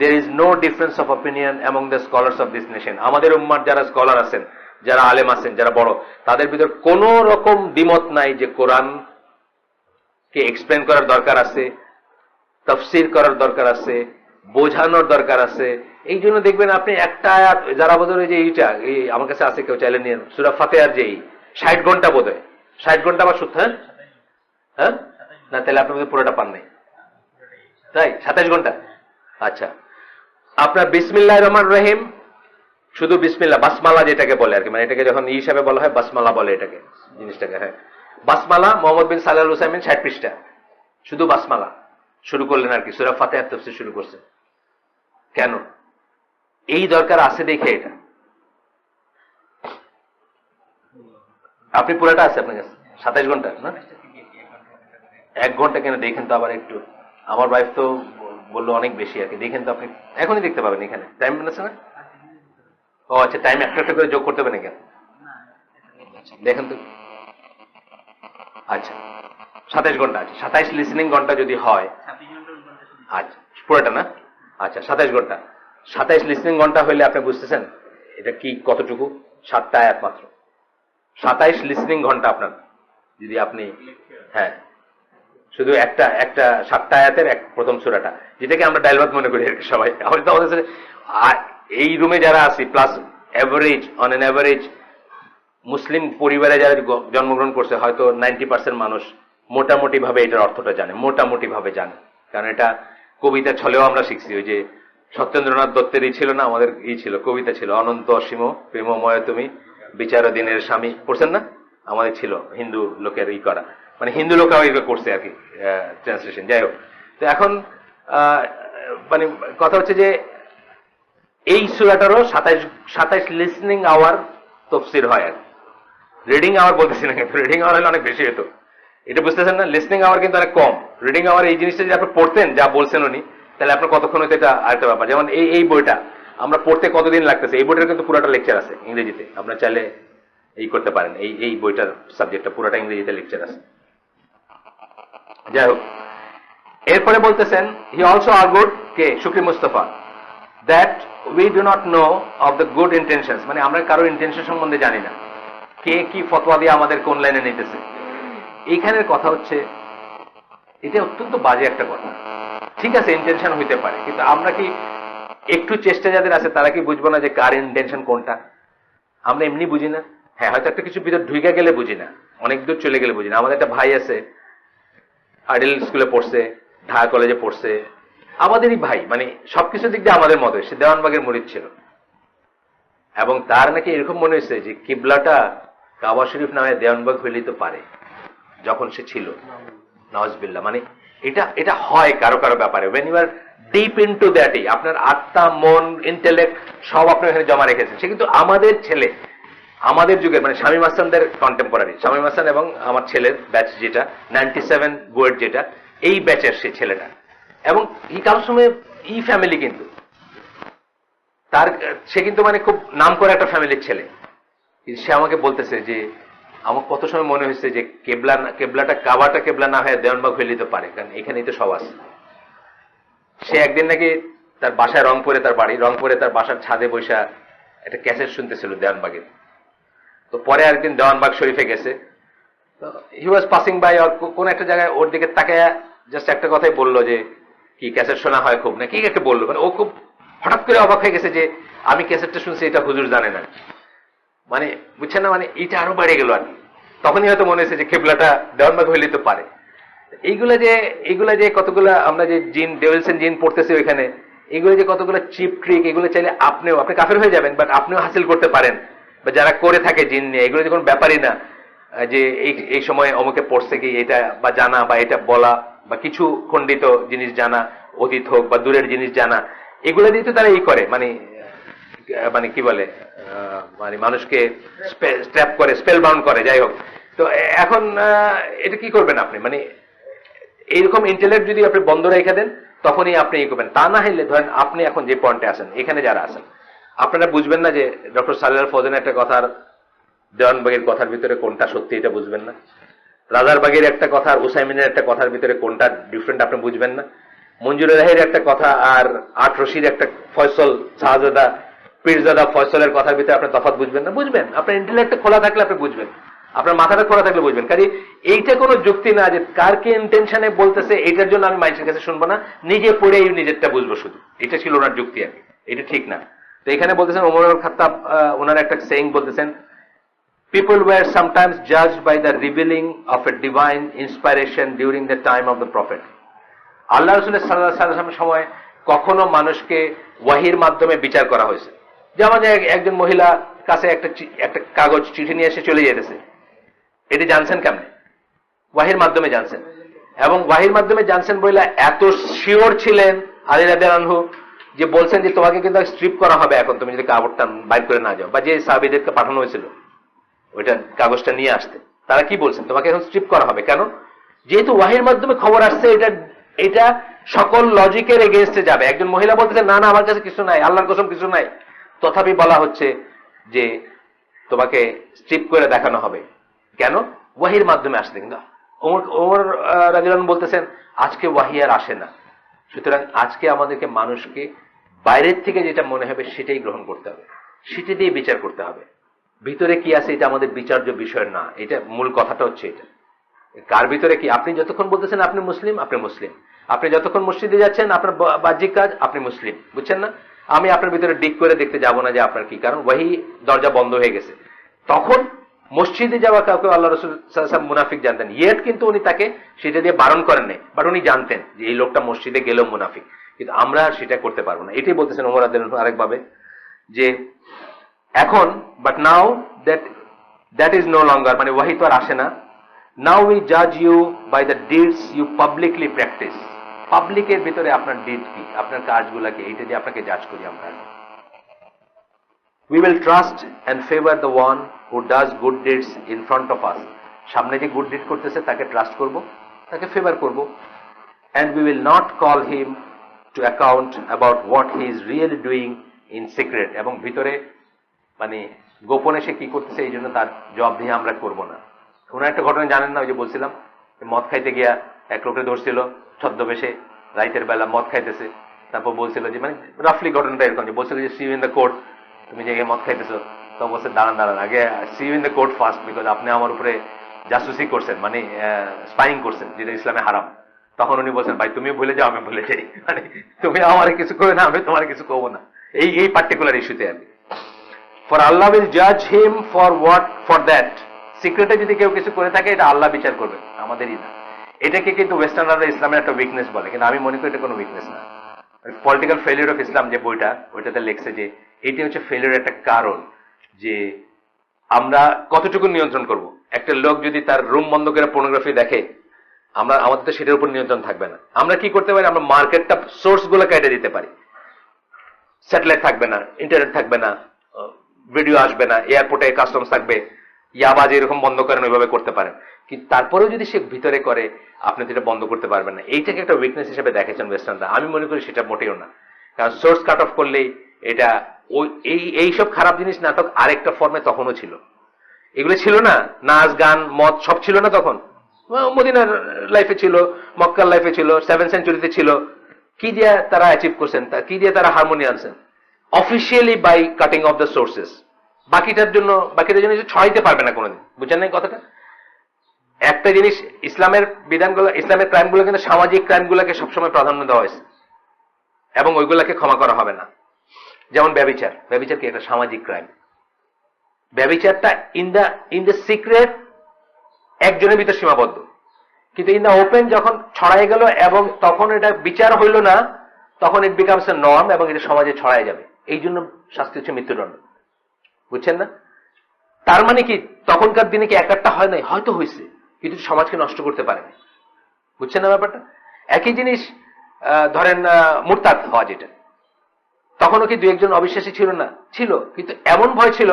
there is no difference of opinion among the scholars of this nation. আমাদের উম্মার যারা স্কলার আছেন, যারা আলেম আছেন, যারা বড়, তাদের ভিতর কোন রকম দ্বিমত নাই যে কোরআন কে এক্সপ্লেন করার দরকার আছে, তাফসীর করার দরকার আছে, বোঝানোর দরকার আছে। এই জন্য দেখবেন আপনি একটা আয়াত, যারা বোধ হয় যে এইটা এই আমার কাছে আছে, কেউ চাইলে নিয়ে, সূরা ফাতিহার যে 60 ঘন্টা বোধ হয়, 60 ঘন্টা বা সূত্র, হ্যাঁ না, তাহলে আপনি পুরোটা পান নাই, তাই 27 ঘন্টা। আচ্ছা, আপনার বিসমিল্লাহির রহমানির রহিম, শুধু বিসমিল্লাহ, বাসমালা যেটাকে বলে আর কি, মানে এটাকে যখন হিসাবে বলা হয় বাসমালা বলে এটাকে, জিনিসটাকে। হ্যাঁ, বাসমালা মোহাম্মদ বিন সাল্লাল্লাহু আলাইহি ওয়াসাল্লাম 60 পৃষ্ঠা শুধু বাসমালা শুরু করলেন আর কি, সূরা ফাতিহার তাফসীর শুরু করছেন। কেন? এই দরকার আছে দেখে এটা। আপনি পুরাটা আছে আপনার কাছে 27 ঘন্টা না, 1 ঘন্টা কেন দেখেন তো আবার একটু। আমার ওয়াইফ তো বললো অনেক বেশি আর কি, দেখেন তো আপনি, এখনই দেখতে পাবেন, এখানে টাইম আছে না? ও আচ্ছা, টাইম একটা করে যোগ করতে হবে নাকি? দেখেন তো। আচ্ছা, 27 ঘন্টা আছে, 27 লিসনিং ঘন্টা যদি হয়, আচ্ছা পুরোটা না, আচ্ছা 27 ঘন্টা, 27 লিসনিং ঘন্টা হইলে আপনি বুঝতেছেন এটা কি কতটুকু? 7টা আয়াত মাত্র, 27 লিসনিং ঘন্টা আপনার, যদি আপনি, হ্যাঁ শুধু একটা 7টা আয়াতের প্রথম সূরাটা, যেটাকে আমরা ডায়লগ মনে করি আর কি সবাই। আমাদের তো আমাদের এই রুমে যারা আছি, plus average, on an average Muslim পরিবারে যারা জন্মগ্রহণ করছে, হয়তো 90% মানুষ মোটামুটি ভাবে এটার অর্থটা জানে, মোটামুটি ভাবে জানে। কারণ এটা কবিতা ছলেও আমরা শিখছি। ওই যে সত্যেন্দ্রনাথ দত্তের ছিল না, আমাদের ছিল, কবিতা ছিল, অনন্ত অসীম প্রেমময় তুমি বিচার দিনের স্বামী, পড়ছেন না? আমাদের ছিল হিন্দু লোকের করা, মানে হিন্দু লোকরাও এইভাবে করছে আর কি ট্রান্সলেশন। যাই হোক, তো এখন মানে কথা হচ্ছে যে এই সূরাটারও 27 লিসনিং আওয়ার তফসির হয়। আর রিডিং আওয়ার বলতেছি না, কিন্তু রিডিং আওয়ার হলে অনেক বেশি হতো। এটা বুঝতেছেন না? লিসনিং আওয়ার কিন্তু অনেক কম। রিডিং আওয়ার এই জিনিসটা যদি আপনি পড়তেন যা বলছেন উনি, তাহলে আপনার কতক্ষণ হতো এটা আরেকটা ব্যাপার। যেমন এই বইটা আমরা পড়তে কতদিন লাগতেছে, এই বইটার কিন্তু পুরাটা লেকচার আছে ইংরেজিতে, আপনার চাইলে করতে পারেন। এই বইটার সাবজেক্টটা পুরাটা ইংরেজিতে লেকচার আছে। যাই হোক, এরপরে বলতেছেন হি অলসো আর্গুড, কে? Shukri Mustafa, that we do not know of the good intentions, মানে আমরা কারো ইন্টেনশন সম্বন্ধে জানি না, কে কি ফতোয়া দিয়ে আমাদের কোন লাইনে নিতেছে। এইখানের কথা হচ্ছে এটা অত্যন্ত বাজে একটা কথা। ঠিক আছে, ইন্টেনশন হইতে পারে, কিন্তু আমরা কি একটু চেষ্টা যাদের আছে তারা কি বুঝবো না যে কার ইন্টেনশন কোনটা? আমরা এমনি বুঝি না। হ্যাঁ, হয়তো একটা কিছু ভিতর ঢুকে গেলে বুঝি না, অনেক দূর চলে গেলে বুঝি না। আমাদের একটা ভাই আছে, আইডেল স্কুলে পড়ছে, ঢাকা কলেজে পড়ছে, আমাদেরই ভাই, মানে সবকিছু দিক দিয়ে আমাদের মতো। সে দেওয়ানবাগের মুরিদ ছিল, এবং তার নাকি এরকম মনে হয়েছে যে কিবলাটা কাবা শরীফ নামে দেওয়ানবাগ হইলেই তো পারে, যখন সে ছিল। নওয়াজবিল্লাহ, মানে এটা হয় কারো কারো ব্যাপারে। when you are deep into that, আপনার আত্মা, মন, ইন্টেলেক্ট সব আপনি এখানে জমা রেখেছেন। সে কিন্তু আমাদের ছেলে, আমাদের যুগের, মানে শামীম হাসানদের কন্টেম্পোরারি। শামীম হাসান এবং আমার ছেলের ব্যাচ যেটা 97 বুয়েট, যেটা এই ব্যাচের সে ছেলেটা, এবং কারোর সময় ফ্যামিলি কিন্তু তার, সে কিন্তু মানে খুব নাম করে একটা ফ্যামিলির ছেলে। সে আমাকে বলতেছে যে আমার কত সময় মনে হয়েছে যে কেবলাটা কাবাটা কেবলা না হয়ে দেওয়ানবাগ হইলে তো পারে, কারণ এখানেই তো সব আছে। সে একদিন নাকি তার বাসায়, রংপুরে তার বাড়ি, রংপুরে তার বাসার ছাদে বৈশা একটা ক্যাসেট শুনতেছিল দেওয়ানবাগের। তো পরে একদিন দেওয়ানবাগ শরীফে গেছে, হি ওয়াজ পাসিং বাই, আর কোন একটা জায়গায় ওর দিকে তাকায় জাস্ট একটা কথাই বললো যে কি ক্যাসেট শোনা হয় খুব, না কি একটা বললো। মানে ও খুব হঠাৎ করে অবাক হয়ে গেছে যে আমি ক্যাসেটটা শুনছি, এটা হুজুর জানে না। মানে বুঝছেন না, মানে এটা আরো বেড়ে গেল আর কি। তখনই হয়তো মনে হয়েছে যে কেবলাটা দেওয়ানবাগ হইলে তো পারে। এইগুলা যে কতগুলা আমরা যে জিন, ডেভিলসেন জিন পড়তেছি ওইখানে, এগুলো যে কতগুলো চিপ ট্রিক, এগুলো চাইলে আপনি কাফের হয়ে যাবেন, বাট আপনিও হাসিল করতে পারেন। বা যারা করে থাকে জিন নিয়ে, এগুলো যে কোনো ব্যাপারই না যে এই সময় অমুকে পড়ছে কি এটা, বা জানা, বা এটা বলা, বা কিছু খণ্ডিত জিনিস জানা, অতীত হোক বা দূরের জিনিস জানা, এগুলো দিয়ে তো তারা করে, মানে কি বলে, মানে মানুষকে স্ট্র্যাপ করে, স্পেল বাউন্ড করে। যাই হোক, তো এখন এটা কি করবেন আপনি? মানে এইরকম ইন্টেলেক্ট যদি আপনি বন্ধ রেখে দেন, তখনই আপনি করবেন। তা না হলে ধরেন আপনি এখন যে পয়েন্টে আছেন, এখানে যারা আছেন, আপনারা বুঝবেন না যে ডক্টর সালেহ ফৌজেন একটা কথার, দেওয়ানবাগের কথার ভিতরে কোনটা সত্যি এটা বুঝবেন না। রাজারবাগের একটা কথা আর উসাইমিনের একটা কথার ভিতরে কোনটা ডিফারেন্ট আপনি বুঝবেন না। মঞ্জুর রাহের একটা কথা আর আট রশির একটা ফয়সল, শাহজাদা পীরজাদা ফয়সলের কথার ভিতরে আপনি তফাৎ বুঝবেন না। বুঝবেন, আপনার ইন্টেলেক্ট খোলা থাকলে আপনি বুঝবেন, আপনার মাথাটা খোলা থাকলে বুঝবেন। কাজে এইটা কোনো যুক্তি না যে কারকে ইন্টেনশনে বলতেছে, এটার জন্য আমি মানুষের কাছে শুনবো না, নিজে পড়ে নিজেরটা বুঝবো শুধু। এটা ছিল ওনার যুক্তি আর কি, এটা ঠিক না। তো এখানে বলতেছেন ওমর আল খাত্তাব, ওনার একটা সেইং বলতেছেন, people were sometimes judged by the revealing of a divine inspiration during the time of the prophet. আল্লাহ রাসূল সাল্লাল্লাহু আলাইহি ওয়াসাল্লামের সময় কখনো মানুষকে ওয়াহির মাধ্যমে বিচার করা হয়েছে। যেমন একজন মহিলা কাছে একটা কাগজ, চিঠি নিয়ে এসে চলে যেতেছে, এটি জানছেন কেমনে? ওয়াহির মাধ্যমে জানছেন। এবং ওয়াহির মাধ্যমে জানছেন বলে এত শিওর ছিলেন আলী রাদিয়াল্লাহু আনহু যে বলছেন যে তোমাকে কিন্তু স্ট্রিপ করা হবে এখন, তুমি যদি কাপড়টা বাইর করে না যাও। বা যে সাহাবীদেরকে পাঠানো হয়েছিল ওইটা কাগজটা নিয়ে আসতে, তারা কি বলছেন? তোমাকে এখন স্ট্রিপ করা হবে। কেন? যেহেতু ওয়াহির মাধ্যমে খবর আসছে, এটা সকল লজিকের এগেইনস্টে যাবে। একজন মহিলা বলতেছে না না আমার কাছে কিছু নাই, আল্লাহর কসম কিছু নাই, তথাপি বলা হচ্ছে যে তোমাকে স্ট্রিপ করে দেখানো হবে। কেন? ওয়াহির মাধ্যমে আসছে। কিন্তু ওমর রাদিয়াল্লাহু আনহু বলতেছেন আজকে ওয়াহি আর আসে না, সুতরাং আজকে আমাদেরকে মানুষকে বাইরের থেকে যেটা মনে হবে সেটাই গ্রহণ করতে হবে, সেটা দিয়ে বিচার করতে হবে। ভিতরে কি আছে এটা আমাদের বিচার্য বিষয় না। এটা মূল কথাটা হচ্ছে এটা, কার ভিতরে কি। আপনি যতক্ষণ বলতেছেন আপনি মুসলিম, আপনি মুসলিম। আপনি যতক্ষণ মসজিদে যাচ্ছেন আপনার বাহ্যিক কাজ, আপনি মুসলিম। বুঝছেন না? আমি আপনার ভিতরে ডিক করে দেখতে যাব না যে আপনার কি, কারণ ওয়াহি দরজা বন্ধ হয়ে গেছে। তখন মসজিদে যাওয়া কাউকে আল্লাহ রাসূল সাল্লাল্লাহু আলাইহি ওয়াসাল্লাম মুনাফিক জানতেন, ইয়েট কিন্তু উনি তাকে সেটা দিয়ে বারণ করেন নাই, বাট উনি জানতেন যে এই লোকটা মসজিদে গেলেও মুনাফিক। কিন্তু আমরা সেটা করতে পারবো না। এটাই বলতেছেন ওমর রাদিয়াল্লাহু আনহু আরেকভাবে, যে এখন but now that that is no longer, মানে ওয়াহি তো আর আসে না। নাও উই জাজ you by the deeds you publicly practise. পাবলিকের ভিতরে আপনার ডিড কি, আপনার কাজগুলাকে, এইটা দিয়ে আপনাকে জাজ করি আমরা। We will trust and favor the one who does good deeds in front of us. সামনে যে গুড ডিড করতেছে তাকে ট্রাস্ট করব, তাকে ফেভার করব। And we will not call him to account about what he is really doing in secret. এবং ভিতরে মানে গোপনে সে কি করতেছে এই জন্য তার জবাব দিয়ে আমরা করব না। ওনার একটা ঘটনা জানেন না, ওই যে বলছিলাম মদ খাইতে গিয়া এক লোকে ধরছিল ছদ্মবেশে, রাইতের বেলা মদ খাইতেছে, তারপর বলছিল যে মানে রাফলি ঘটনাটা এরকম, যে বলছিল যে see you in the court, তুমি যে মদ খাইতেছো, তো বলছে দাঁড়ান দাঁড়ান, আগে see you in the court first, because আপনি আমার উপরে জাসুসি করছেন, মানে স্পাইং করছেন, যেটা ইসলামে হারাম। তখন উনি বলছেন ভাই তুমি ভুলে যাও, আমি ভুলে যাই, মানে তুমি আমার কিছু করবে না, আমি তোমার কিছু করবো না, এই পার্টিকুলার ইস্যুতে আর কি। ফর আল্লাহ উইল জাজ him for what, for that. সিক্রেটে যদি কেউ কিছু করে থাকে এটা আল্লাহ বিচার করবে, আমাদেরই না। এটাকে কিন্তু ওয়েস্টার্নাররা ইসলামের একটা উইকনেস বলে, কিন্তু আমি মনে করি এটা কোনো উইকনেস না। পলিটিক্যাল ফেলিউর অফ ইসলাম যে বইটা, ওইটাতে লেখছে যে এটি হচ্ছে ফেলিউর একটা কারণ, যে আমরা কতটুকু নিয়ন্ত্রণ করব। একটা লোক যদি তার রুম বন্ধ করে পর্নোগ্রাফি দেখে, আমাদের তো সেটার উপর নিয়ন্ত্রণ থাকবে না। আমরা কি করতে পারি, আমরা মার্কেটটা, সোর্স গুলো কেটে দিতে পারি। স্যাটেলাইট থাকবে না, ইন্টারনেট থাকবে না, ভিডিও আসবে না, এয়ারপোর্টে কাস্টমস থাকবে, ইয়াবাজ এরকম বন্ধ করেন, ওইভাবে করতে পারেন। কিন্তু তারপরেও যদি সে ভিতরে করে, আপনি তো এটা বন্ধ করতে পারবেন না। এইটাকে একটা উইকনেস হিসেবে দেখেছেন ওয়েস্টার্নরা, আমি মনে করি সেটা মোটেও না। কারণ সোর্স কাট অফ করলেই এটা এইসব খারাপ জিনিস নাটক আরেকটা ফর্মে তখনও ছিল, এগুলো ছিল না, নাচ গান মদ সব ছিল না তখন। মদিনার লাইফে ছিল, মক্কার লাইফে ছিল, 7th সেঞ্চুরিতে ছিল। কি দিয়ে তারা অ্যাচিভ করছেন, কি দিয়ে তারা হারমোনি আনছেন? Officially by cutting off the sources. বাকিটার জন্য ছড়াইতে পারবে না কোনোদিন, বুঝছেন না কথাটা? একটা জিনিস, ইসলামের বিধানগুলো, ইসলামের ক্রাইমগুলো কিন্তু সামাজিক ক্রাইমগুলোকে সবসময় প্রাধান্য দেওয়া হয়েছে, এবং ওইগুলাকে ক্ষমা করা হবে না। যেমন ব্যভিচার, ব্যভিচার কি একটা সামাজিক ক্রাইম। ব্যভিচারটা ইন দ্য সিক্রেট একজনের ভিতর সীমাবদ্ধ, কিন্তু ইন দ্য ওপেন যখন ছড়াই গেল এবং তখন এটা বিচার হইল না, তখন ইট বিকামস এ নর্ম এবং এটা সমাজে ছড়াই যাবে। এই জন্য শাস্তি হচ্ছে মৃত্যুদণ্ড, বুঝছেন না? তার মানে কি তখনকার দিনে কি একটা হয় নাই? হয়তো হয়েছে, কিন্তু সমাজকে নষ্ট করতে পারেনি, বুঝছেন না ব্যাপারটা? একই জিনিস ধরেন মুরতাদ হওয়া, যেটা তখনও কি দু একজন অবিশ্বাসী ছিল না? ছিল, কিন্তু এমন ভয় ছিল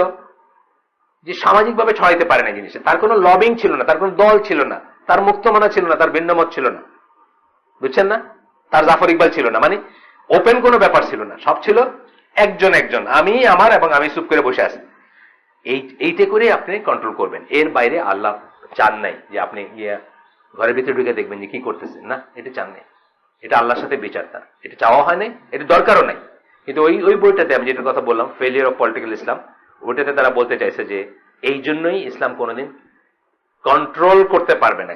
যে সামাজিকভাবে ছড়াইতে পারে না জিনিসটা। তার কোনো লবিং ছিল না, তার কোনো দল ছিল না, তার মুক্তমনা ছিল না, তার ভিন্নমত ছিল না, বুঝছেন না? তার জাফর ইকবাল ছিল না, মানে ওপেন কোনো ব্যাপার ছিল না, সব ছিল একজন একজন, আমি আমার এবং আমি চুপ করে বসে আছি। এইটা করে আপনি কন্ট্রোল করবেন। এর বাইরে আল্লাহ চান নাই যে আপনি গিয়া ঘরের ভিতরে ঢুকে দেখবেন যে কি করতেছেন, না, এটা চান নাই। এটা আল্লাহর সাথে বিচার, তার এটা চাওয়া হয় নাই, এটা দরকারও নাই। কিন্তু ওই বইটাতে আমি যেটার কথা বললাম, ফেলিয়ার অফ পলিটিক্যাল ইসলাম, ওইটাতে তারা বলতে চাইছে যে এই জন্যই ইসলাম কোনোদিন কন্ট্রোল করতে পারবে না,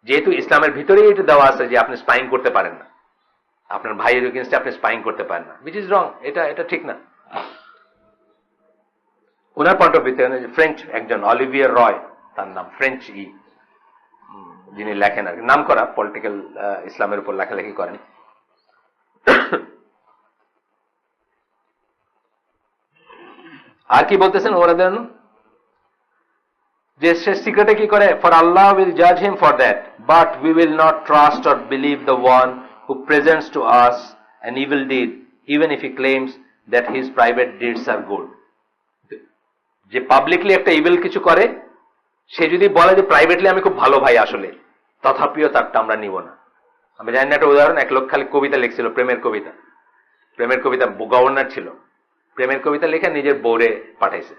যেহেতু ইসলামের ভিতরেই এটা দেওয়া আছে যে আপনি স্পাইং করতে পারেন না, আপনার ভাইয়ের এগেইনস্টে আপনি স্পাইং করতে পারেন না, which is wrong। এটা ঠিক না। ওনার পয়েন্ট অফ ভিউ, ফ্রেঞ্চ একজন অলিভিয়ার রয়, তার নাম, ফ্রেঞ্চ যিনি লেখেন আর কি, নাম করা পলিটিক্যাল ইসলামের উপর লেখালেখি করেন। আর কি বলতেছেন ওরা দেন, যে সে সিক্রেটে কি করে, ফর আল্লাহ উইল জাজ him for that, but we will not trust or believe the one who presents to us an evil deed even if he claims that his private deeds are good. যে publicly একটা evil কিছু করে, সে যদি বলে যে privately আমি খুব ভালো ভাই, আসলে তথাপিও তারটা আমরা নিব না। আমি জানি না, একটা উদাহরণ, এক লোক খালি কবিতা লিখছিল, প্রেমের কবিতা, গভর্নর ছিল, প্রেমের কবিতা লিখে নিজের বউরে পাঠাইছে।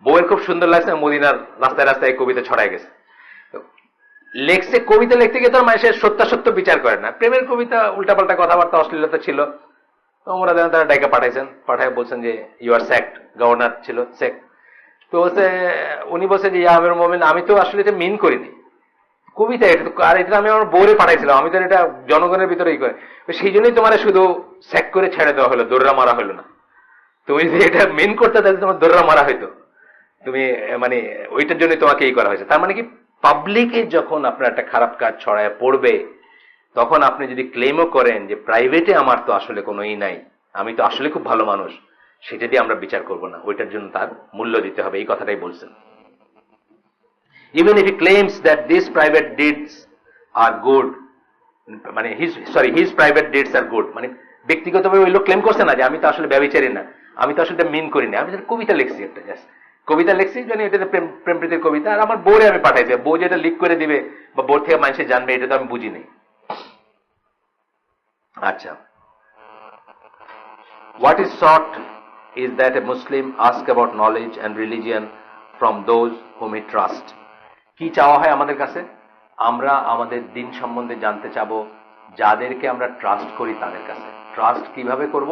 বউয়ের খুব সুন্দর লাগছে, মদিনার রাস্তায় রাস্তায় কবিতা ছড়াই গেছে। লেখছে, কবিতা লিখতে গিয়ে তো মানুষের সত্য বিচার করে না, প্রেমের কবিতা, উল্টাপাল্টা কথাবার্তা, অশ্লীলতা ছিল। ওরা যেন তারা ডাইকা পাঠাইছেন, পাঠায় বলছেন যে ইউ আর সেক্ট, গভর্নর ছিল সেক্ট। তো উনি বলছে যে ইয়া আমিরুল মুমিনিন, আমি তো আসলে এটা মিন করিনি, কবিতা এটা, আর এটা আমি আমার বউরে পাঠাইছিলাম, আমি তো এটা জনগণের ভিতরেই করে, সেই জন্যই তোমার শুধু স্যাক করে ছেড়ে দেওয়া হলো, দৌড়া মারা হলো না। তুমি যে এটা মেন করতে তাহলে তোমার দৌড়া মারা হইতো, তুমি মানে ওইটার জন্য তোমাকে এই করা হয়েছে। তার মানে কি, পাবলিকে যখন আপনার একটা খারাপ কাজ ছড়ায় পড়বে, তখন আপনি যদি ক্লেমও করেন যে প্রাইভেটে আমার তো আসলে কোনো নাই, আমি তো আসলে খুব ভালো মানুষ, সেটা দিয়ে আমরা বিচার করব না, ওইটার জন্য তার মূল্য দিতে হবে, এই কথাটাই বলছেন। Even if he claims that these private deeds are good, মানে his private deeds are good, মানে ব্যক্তিগতভাবে ওই লোক ক্লেম করছে না যে আমি তো আসলে ব্যভিচারী না, আমি তো আসলে মিন করি না, আমি কবিতা লিখছি একটা, জাস্ট কবিতা লিখছি, জানি এটা প্রেম প্রীতির কবিতা, আর আমার বউরে আমি পাঠাইছি, বউ যেটা লিক করে দিবে বা বোর থেকে মানুষে জানবে এটা তো আমি বুঝি নাই। আচ্ছা, what is sought is that a Muslim ask about knowledge and religion from those whom he trust. কি চাওয়া হয় আমাদের কাছে? আমরা আমাদের দিন সম্বন্ধে জানতে চাবো যাদেরকে আমরা ট্রাস্ট করি তাদের কাছে। ট্রাস্ট কিভাবে করব?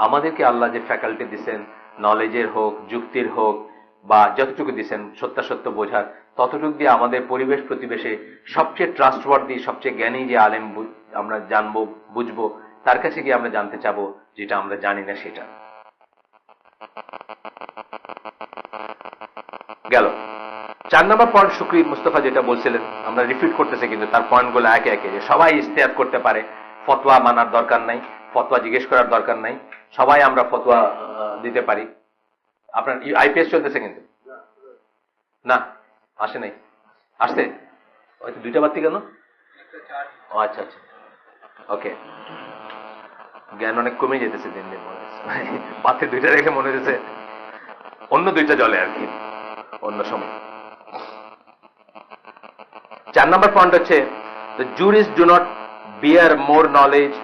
আমাদেরকে আল্লাহ যে ফ্যাকাল্টি দিচ্ছেন, নলেজের হোক, যুক্তির হোক, বা যতটুকু দিচ্ছেন সত্যাসত্য বোঝার, ততটুকু দিয়ে আমাদের পরিবেশ প্রতিবেশে সবচেয়ে ট্রাস্টওয়ার্দি, সবচেয়ে জ্ঞানী যে আলেম আমরা জানবো, বুঝবো, তার কাছে গিয়ে আমরা জানতে চাবো যেটা আমরা জানি না সেটা। গেল 4 নম্বর পয়েন্ট। শুকরি মুস্তফা যেটা বলছিলেন, আমরা রিপিট করতেছি কিন্তু তার পয়েন্টগুলো একে একে, যে সবাই ইস্তেহাদ করতে পারে, ফতোয়া মানার দরকার নাই, ফতোয়া জিজ্ঞেস করার দরকার নাই, সবাই আমরা ফতোয়া দিতে পারি। আপনার আইপিএস চলতেছে কিন্তু না, আসে নাই, আসছে হয়তো 2টা বাতি কেন? আচ্ছা আচ্ছা, ওকে। জ্ঞান অনেক কমে যেতেছে দিন দিন, মনে হচ্ছে বাতি 2টা রেখে মনে হচ্ছে অন্য 2টা জ্বলে আর কি অন্য সময়। 4 নম্বর পয়েন্ট হচ্ছে, the jurists do not bear more knowledge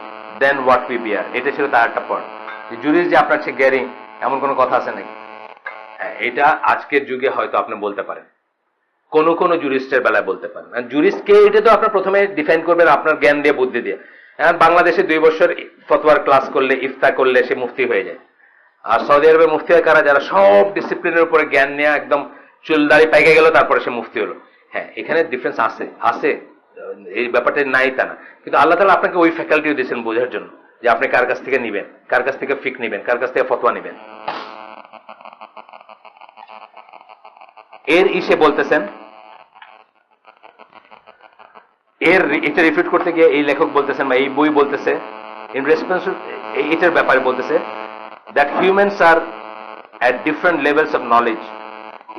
than what we bear. এটা ছিল তার একটা পয়েন্ট, যে জুরিস্ট যে আপনার চেয়ে জ্ঞানী এমন কোনো কথা আছে নাকি? হ্যাঁ, এটা আজকের যুগে হয়তো আপনি বলতে পারেন, কোন কোন জুরিস্টের বেলায় বলতে পারেন। জুরিস্ট কে, এটা তো আপনার প্রথমে ডিফাইন করবেন আপনার জ্ঞান দিয়ে, বুদ্ধি দিয়ে। বাংলাদেশে 2 বছর ফতোয়ার ক্লাস করলে, ইফতা করলে সে মুফতি হয়ে যায়। আর সৌদি আরবে মুফতি হয় কারা? যারা সব ডিসিপ্লিনের উপরে জ্ঞান নিয়ে একদম চুলদাড়ি পাইকে গেল, তারপরে সে মুফতি হলো। হ্যাঁ, এখানে ডিফারেন্স আছে, এই ব্যাপারটা নাই তা না, কিন্তু আল্লাহ তাআলা আপনাকে ওই ফ্যাকাল্টিও দিয়েছেন বোঝার জন্য, যে আপনি কার কাছ থেকে নিবেন, কার কাছ থেকে ফিক নিবেন, কার কাছ থেকে ফতোয়া নিবেন। এর ইসে বলতেছেন, এটা রিপিট করতে গিয়ে এই লেখক বলতেছেন, বা এই বই বলতেছে, ইন রেসপন্স এটার ব্যাপারে বলতেছে, that humans are at different levels of knowledge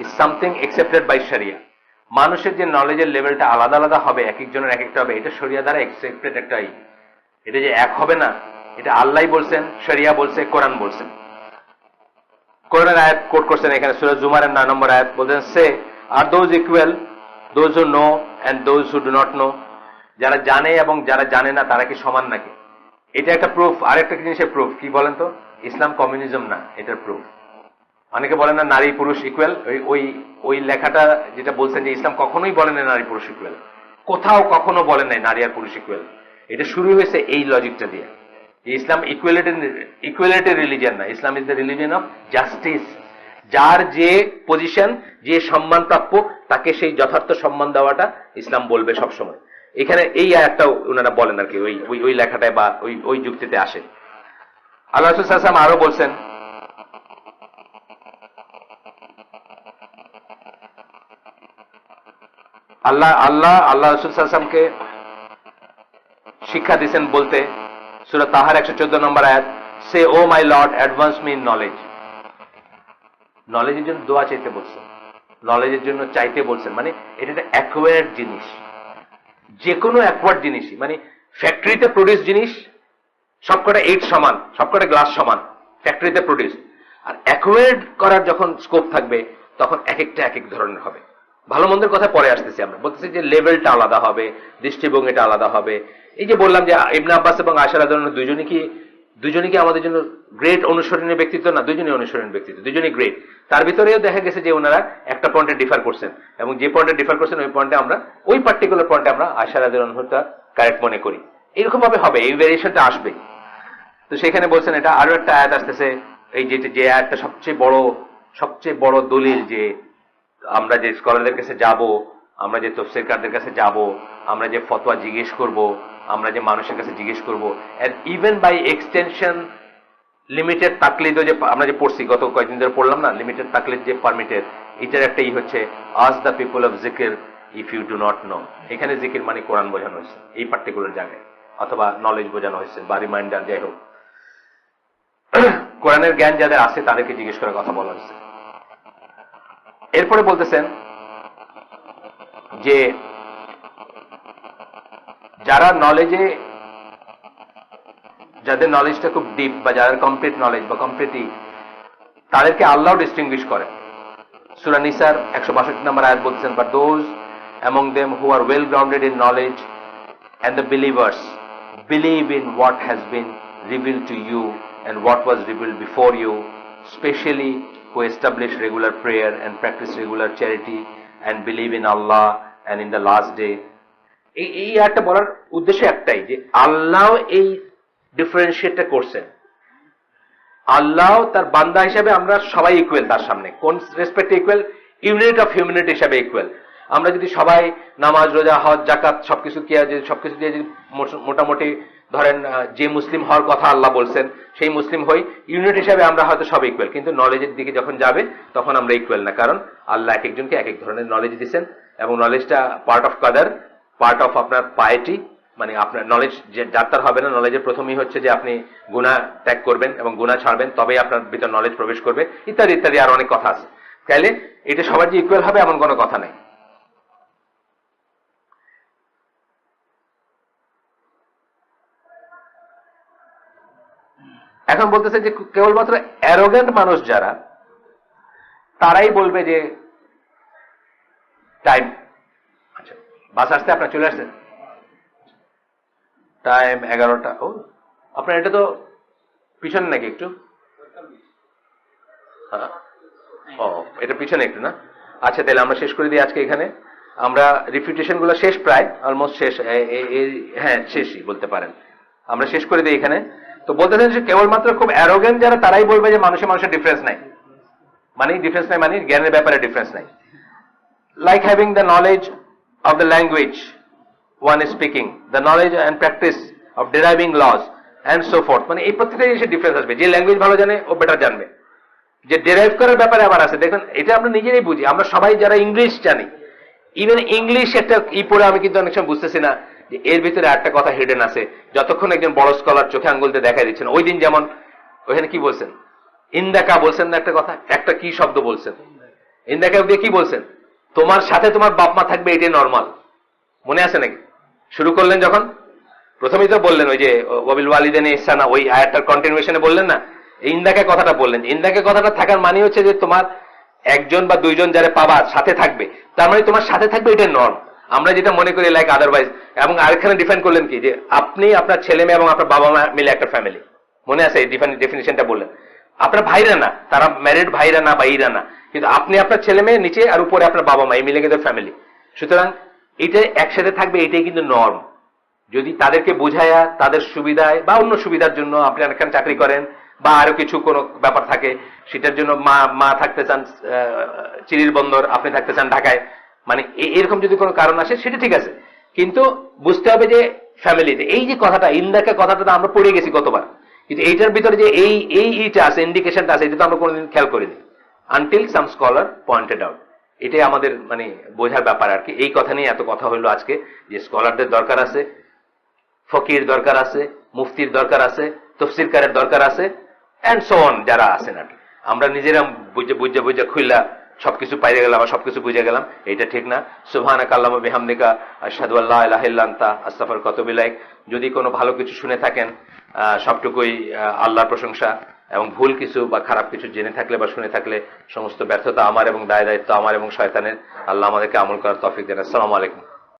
is something accepted by Sharia. মানুষের যে নলেজের লেভেলটা আলাদা আলাদা হবে, এক একজনের এক একটা হবে, এটা শরিয়া দ্বারা একসেপ্টেড একটাই। এটা যে এক হবে না, এটা আল্লাহ বলছেন, শরিয়া বলছে, কোরআন বলছেন। কোরআনের আয়াত কোট করছেন এখানে সূরা জুমারের 9 নম্বর আয়াত, বলছেন, say are those equal, those who know and those who do not know. যারা জানে এবং যারা জানে না তারা কি সমান নাকি? এটা একটা প্রুফ। আরেকটা জিনিসের প্রুফ কি বলেন তো? ইসলাম কমিউনিজম না, এটার প্রুফ। অনেকে বলেন না নারী পুরুষ ইকুয়াল, ওই লেখাটা যেটা বলছেন যে ইসলাম কখনোই বলেন না নারী পুরুষ ইকুয়াল, কোথাও কখনো বলেন নাই নারী আর পুরুষ ইকুয়াল। এটা শুরু হয়েছে এই লজিকটা দিয়ে, ইসলাম ইকুয়ালিটি রিলিজিয়ন না, Islam is the religion of justice. যার যে পজিশন, যে সম্মান প্রাপ্য, তাকে সেই যথার্থ সম্মান দেওয়াটা ইসলাম বলবে সবসময়। এখানে এই আয়াতটাও ওনারা বলেন আর কি, ওই লেখাটায় বা ওই যুক্তিতে আসে। আল্লাহ রাসূল সাল্লাল্লাহু আলাইহি ওয়াসাল্লাম আরো বলছেন, আল্লাহ রাসূল সাল্লাল্লাহু আলাইহি ওয়াসাল্লামকে শিক্ষা দিয়েছেন বলতে, সূরা তাহার 114 নম্বর আয়াত, say O my lord advance me in knowledge. নলেজের জন্য দোয়া চাইতে বলছেন, নলেজের জন্য চাইতে বলছেন, মানে এটা একটা অ্যাকোয়ার্ড জিনিস। যে কোনো অ্যাকোয়ার্ড জিনিসই, মানে ফ্যাক্টরিতে প্রডিউস জিনিস সবকটা 8 সমান, সবকটা গ্লাস সমান ফ্যাক্টরিতে প্রডিউস। আর অ্যাকোয়ার্ড করার যখন স্কোপ থাকবে, তখন এক একটা এক এক ধরনের হবে। ভালো মন্দের কথা পরে আসতেছি, আমরা বলতেছি যে লেভেলটা আলাদা হবে, দৃষ্টিভঙ্গিটা আলাদা হবে। এই যে বললাম যে ইবনে আব্বাস এবং আয়েশা রাদিয়াল্লাহু আনহা দুজনই কি আমাদের জন্য গ্রেট অনুসরণীয় ব্যক্তিত্ব না? দুজনই অনুসরণীয় ব্যক্তিত্ব, দুজনই গ্রেট। তার ভিতরেও দেখা গেছে যে ওনারা একটা পয়েন্টে ডিফার করছেন, এবং যে পয়েন্টে ডিফার করছেন ওই পয়েন্টে আমরা, ওই পার্টিকুলার পয়েন্টে আমরা আয়েশা রাদিয়াল্লাহু আনহাটা কারেক্ট মনে করি। এরকম ভাবে হবে, এই ভেরিয়েশনটা আসবে। তো সেখানে বলছেন, এটা আরো একটা আয়াত আসতেছে, এই যে আয়াতটা সবচেয়ে বড় দলিল, যে আমরা যে স্কলারদের কাছে যাব, আমরা যে তাফসীরকারদের কাছে যাব, আমরা যে ফতোয়া জিজ্ঞেস করব, আমরা যে মানুষের কাছে জিজ্ঞেস করব, and even by extension limited তাকলিদ, যে আমরা যে পড়ছি গত কয়েকদিন ধরে পড়লাম না, লিমিটেড তাকলিদ যে পারমিটেড, এটার একটা হচ্ছে আস দ্য পিপল অফ জিকির if you do not know. এখানে জিকির মানে কোরআন বোঝানো হয়েছে এই পার্টিকুলার জায়গায়, অথবা নলেজ বোঝানো হয়েছে বা রিমাইন্ডার, যাই হোক। কোরআনের জ্ঞান যাদের আছে তাদেরকে জিজ্ঞেস করার কথা বলা হয়েছে। এরপরে বলতেছেন, যে যারা নলেজে, যাদের নলেজটা খুব ডিপ বা যাদের কমপ্লিট নলেজ বা কমপ্লিটই, তাদেরকে আল্লাহ ডিস্টিংগুইশ করেন। সূরা নিসার 162 নম্বর আয়াত বলছেন, but those among them who are well grounded in knowledge and the believers believe in what has been revealed to you and what was revealed before you, especially who establish regular prayer and practice regular charity and believe in Allah and in the last day. এই আয়াতটা বলার উদ্দেশ্য একটাই, যে আল্লাহ এই ডিফারেন্সিয়েটটা করছেন। আল্লাহ তার বান্দা হিসেবে আমরা সবাই ইকুয়াল তার সামনে। কোন রেসপেক্টে ইকুয়াল? ইউনিট অফ হিউম্যানিটি হিসাবে ইকুয়াল। আমরা যদি সবাই নামাজ, রোজা, হজ, জাকাত সবকিছু দিয়ে যদি মোটামুটি ধরেন যে মুসলিম হওয়ার কথা আল্লাহ বলছেন সেই মুসলিম হই, ইউনিট হিসাবে আমরা হয়তো সব ইকুয়াল, কিন্তু নলেজের দিকে যখন যাবে তখন আমরা ইকুয়াল না। কারণ আল্লাহ এক একজনকে এক এক ধরনের নলেজ দিচ্ছেন, এবং নলেজটা পার্ট অফ কাদার, পার্ট অফ আপনার পায়েটি। মানে আপনার নলেজ যার তার হবে না। নলেজের প্রথমেই হচ্ছে যে আপনি গুনাহ ত্যাগ করবেন এবং গুনাহ ছাড়বেন, তবেই আপনার ভিতর নলেজ প্রবেশ করবে, ইত্যাদি ইত্যাদি আর অনেক কথা আছে। তাইলে এটা সবার যে ইকুয়াল হবে এমন কোনো কথা নেই। এখন বলতেছে যে কেবলমাত্র অ্যারোগেন্ট মানুষ যারা, তারাই বলবে যে টাইম, আচ্ছা বাস আসতে আপনার চলে আসছেন, টাইম 11টা। ও আপনার এটা তো পিছনে নাকি একটু? হ্যাঁ, ও এটা পিছনে একটু না। আচ্ছা তাহলে আমরা শেষ করে দিই আজকে এখানে। আমরা রিপিটেশন গুলো শেষ, প্রায় অলমোস্ট শেষ, হ্যাঁ শেষই বলতে পারেন। আমরা শেষ করে দিই এখানে। তো বলতেছেন যে কেবলমাত্র খুব অ্যারোগেন্ট যারা, তারাই বলবে যে মানুষের ডিফারেন্স নাই, ডিফারেন্স নাই, জ্ঞানের ব্যাপারে ডিফারেন্স নাই। Like having the knowledge of the language one is speaking, the knowledge and practice of deriving laws and so forth, মানে এই প্রত্যেকটা জিনিসের ডিফারেন্স আসবে। যে ল্যাঙ্গুয়েজ ভালো জানে ও বেটার জানবে। যে ডেরাইভ করার ব্যাপারে আবার আছে, দেখুন এটা আমরা নিজেরাই বুঝি। আমরা সবাই যারা ইংলিশ জানি, ইভেন ইংলিশ একটা পড়ে আমি কিন্তু অনেক সময় বুঝতেছি না যে এর ভিতরে একটা কথা হিডেন আছে, যতক্ষণ একজন বড় স্কলার চোখে আঙ্গুলতে দেখাই দিচ্ছেন। ওই দিন যেমন ওখানে কি বলছেন, ইন্দাকা বলছেন না একটা কথা, একটা কি শব্দ বলছেন, ইন্দাকা দিয়ে কি বলছেন, তোমার সাথে তোমার বাপ মা থাকবে, এটাই নর্মাল। মনে আছে নাকি? শুরু করলেন যখন প্রথমেই তো বললেন ওই যে ওয়াবিল ওয়ালিদাইনি ইহসানা, ওই আয়াতটার কন্টিনিউশনে বললেন না, ইন্দাকে কথাটা বললেন। ইন্দাকে কথাটা থাকার মানে হচ্ছে যে তোমার একজন বা দুইজন যারা পাবা সাথে থাকবে, তার মানে তোমার সাথে থাকবে, এটা নর্ম। আমরা যেটা মনে করি লাইক আদারওয়াইজ। এবং আরেকখানে ডিফাইন করলেন কি, যে আপনি আপনার ছেলে মেয়ে এবং আপনার বাবা মা মিলে একটা ফ্যামিলি। মনে আছে এই ডেফিনিশনটা বললেন। আপনার ভাইরা না, তারা ম্যারিড ভাইরা না বা ইরা না, কিন্তু আপনি আপনার ছেলে মেয়ে নিচে আর উপরে আপনার বাবা মা, এই মিলে কিন্তু ফ্যামিলি। সুতরাং এটা একসাথে থাকবে, এটাই কিন্তু নর্ম। যদি তাদেরকে বোঝায়া তাদের সুবিধায় বা অন্য সুবিধার জন্য আপনি এখানে চাকরি করেন বা আরো কিছু কোনো ব্যাপার থাকে, সেটার জন্য মা থাকতে চান চিরির বন্দর, আপনি থাকতে চান ঢাকায়, মানে এরকম যদি কোনো কারণ আসে সেটা ঠিক আছে, কিন্তু বুঝতে হবে যে ফ্যামিলিতে এই যে কথাটা, ইন্দাকে কথাটা আমরা পড়ে গেছি কতবার, কিন্তু এইটার ভিতরে যে এইটা আছে, ইন্ডিকেশনটা আছে, এটা তো আমরা কোনোদিন খেয়াল করিনি আনটিল সাম স্কলার পয়েন্টেড আউট। এটাই আমাদের মানে বোঝার ব্যাপার আর কি। এই কথা নিয়ে এত কথা হইলো আজকে, যে স্কলারদের দরকার আছে, ফকির দরকার আছে, মুফতির দরকার আছে, তফসিরকারের দরকার আছে, এন্ড সো অন যারা আছেন আর কি। আমরা নিজেরা বুঝে খুইলা সবকিছু পাইরে গেলাম আর সবকিছু বুঝে গেলাম, এটা ঠিক না। সুবহানাকা আল্লাহুম্মা বিহামদিকা আশহাদু আল্লা ইলাহা ইল্লা আনতা আস্তাগফিরুকা ওয়া আতুবু ইলাইক। যদি কোনো ভালো কিছু শুনে থাকেন, সবটুকুই আল্লাহর প্রশংসা, এবং ভুল কিছু বা খারাপ কিছু জেনে থাকলে বা শুনে থাকলে সমস্ত ব্যর্থতা আমার এবং দায় দায়িত্ব আমার এবং শয়তানের। আল্লাহ আমাদেরকে আমল করার তৌফিক দেন। আসসালামু আলাইকুম।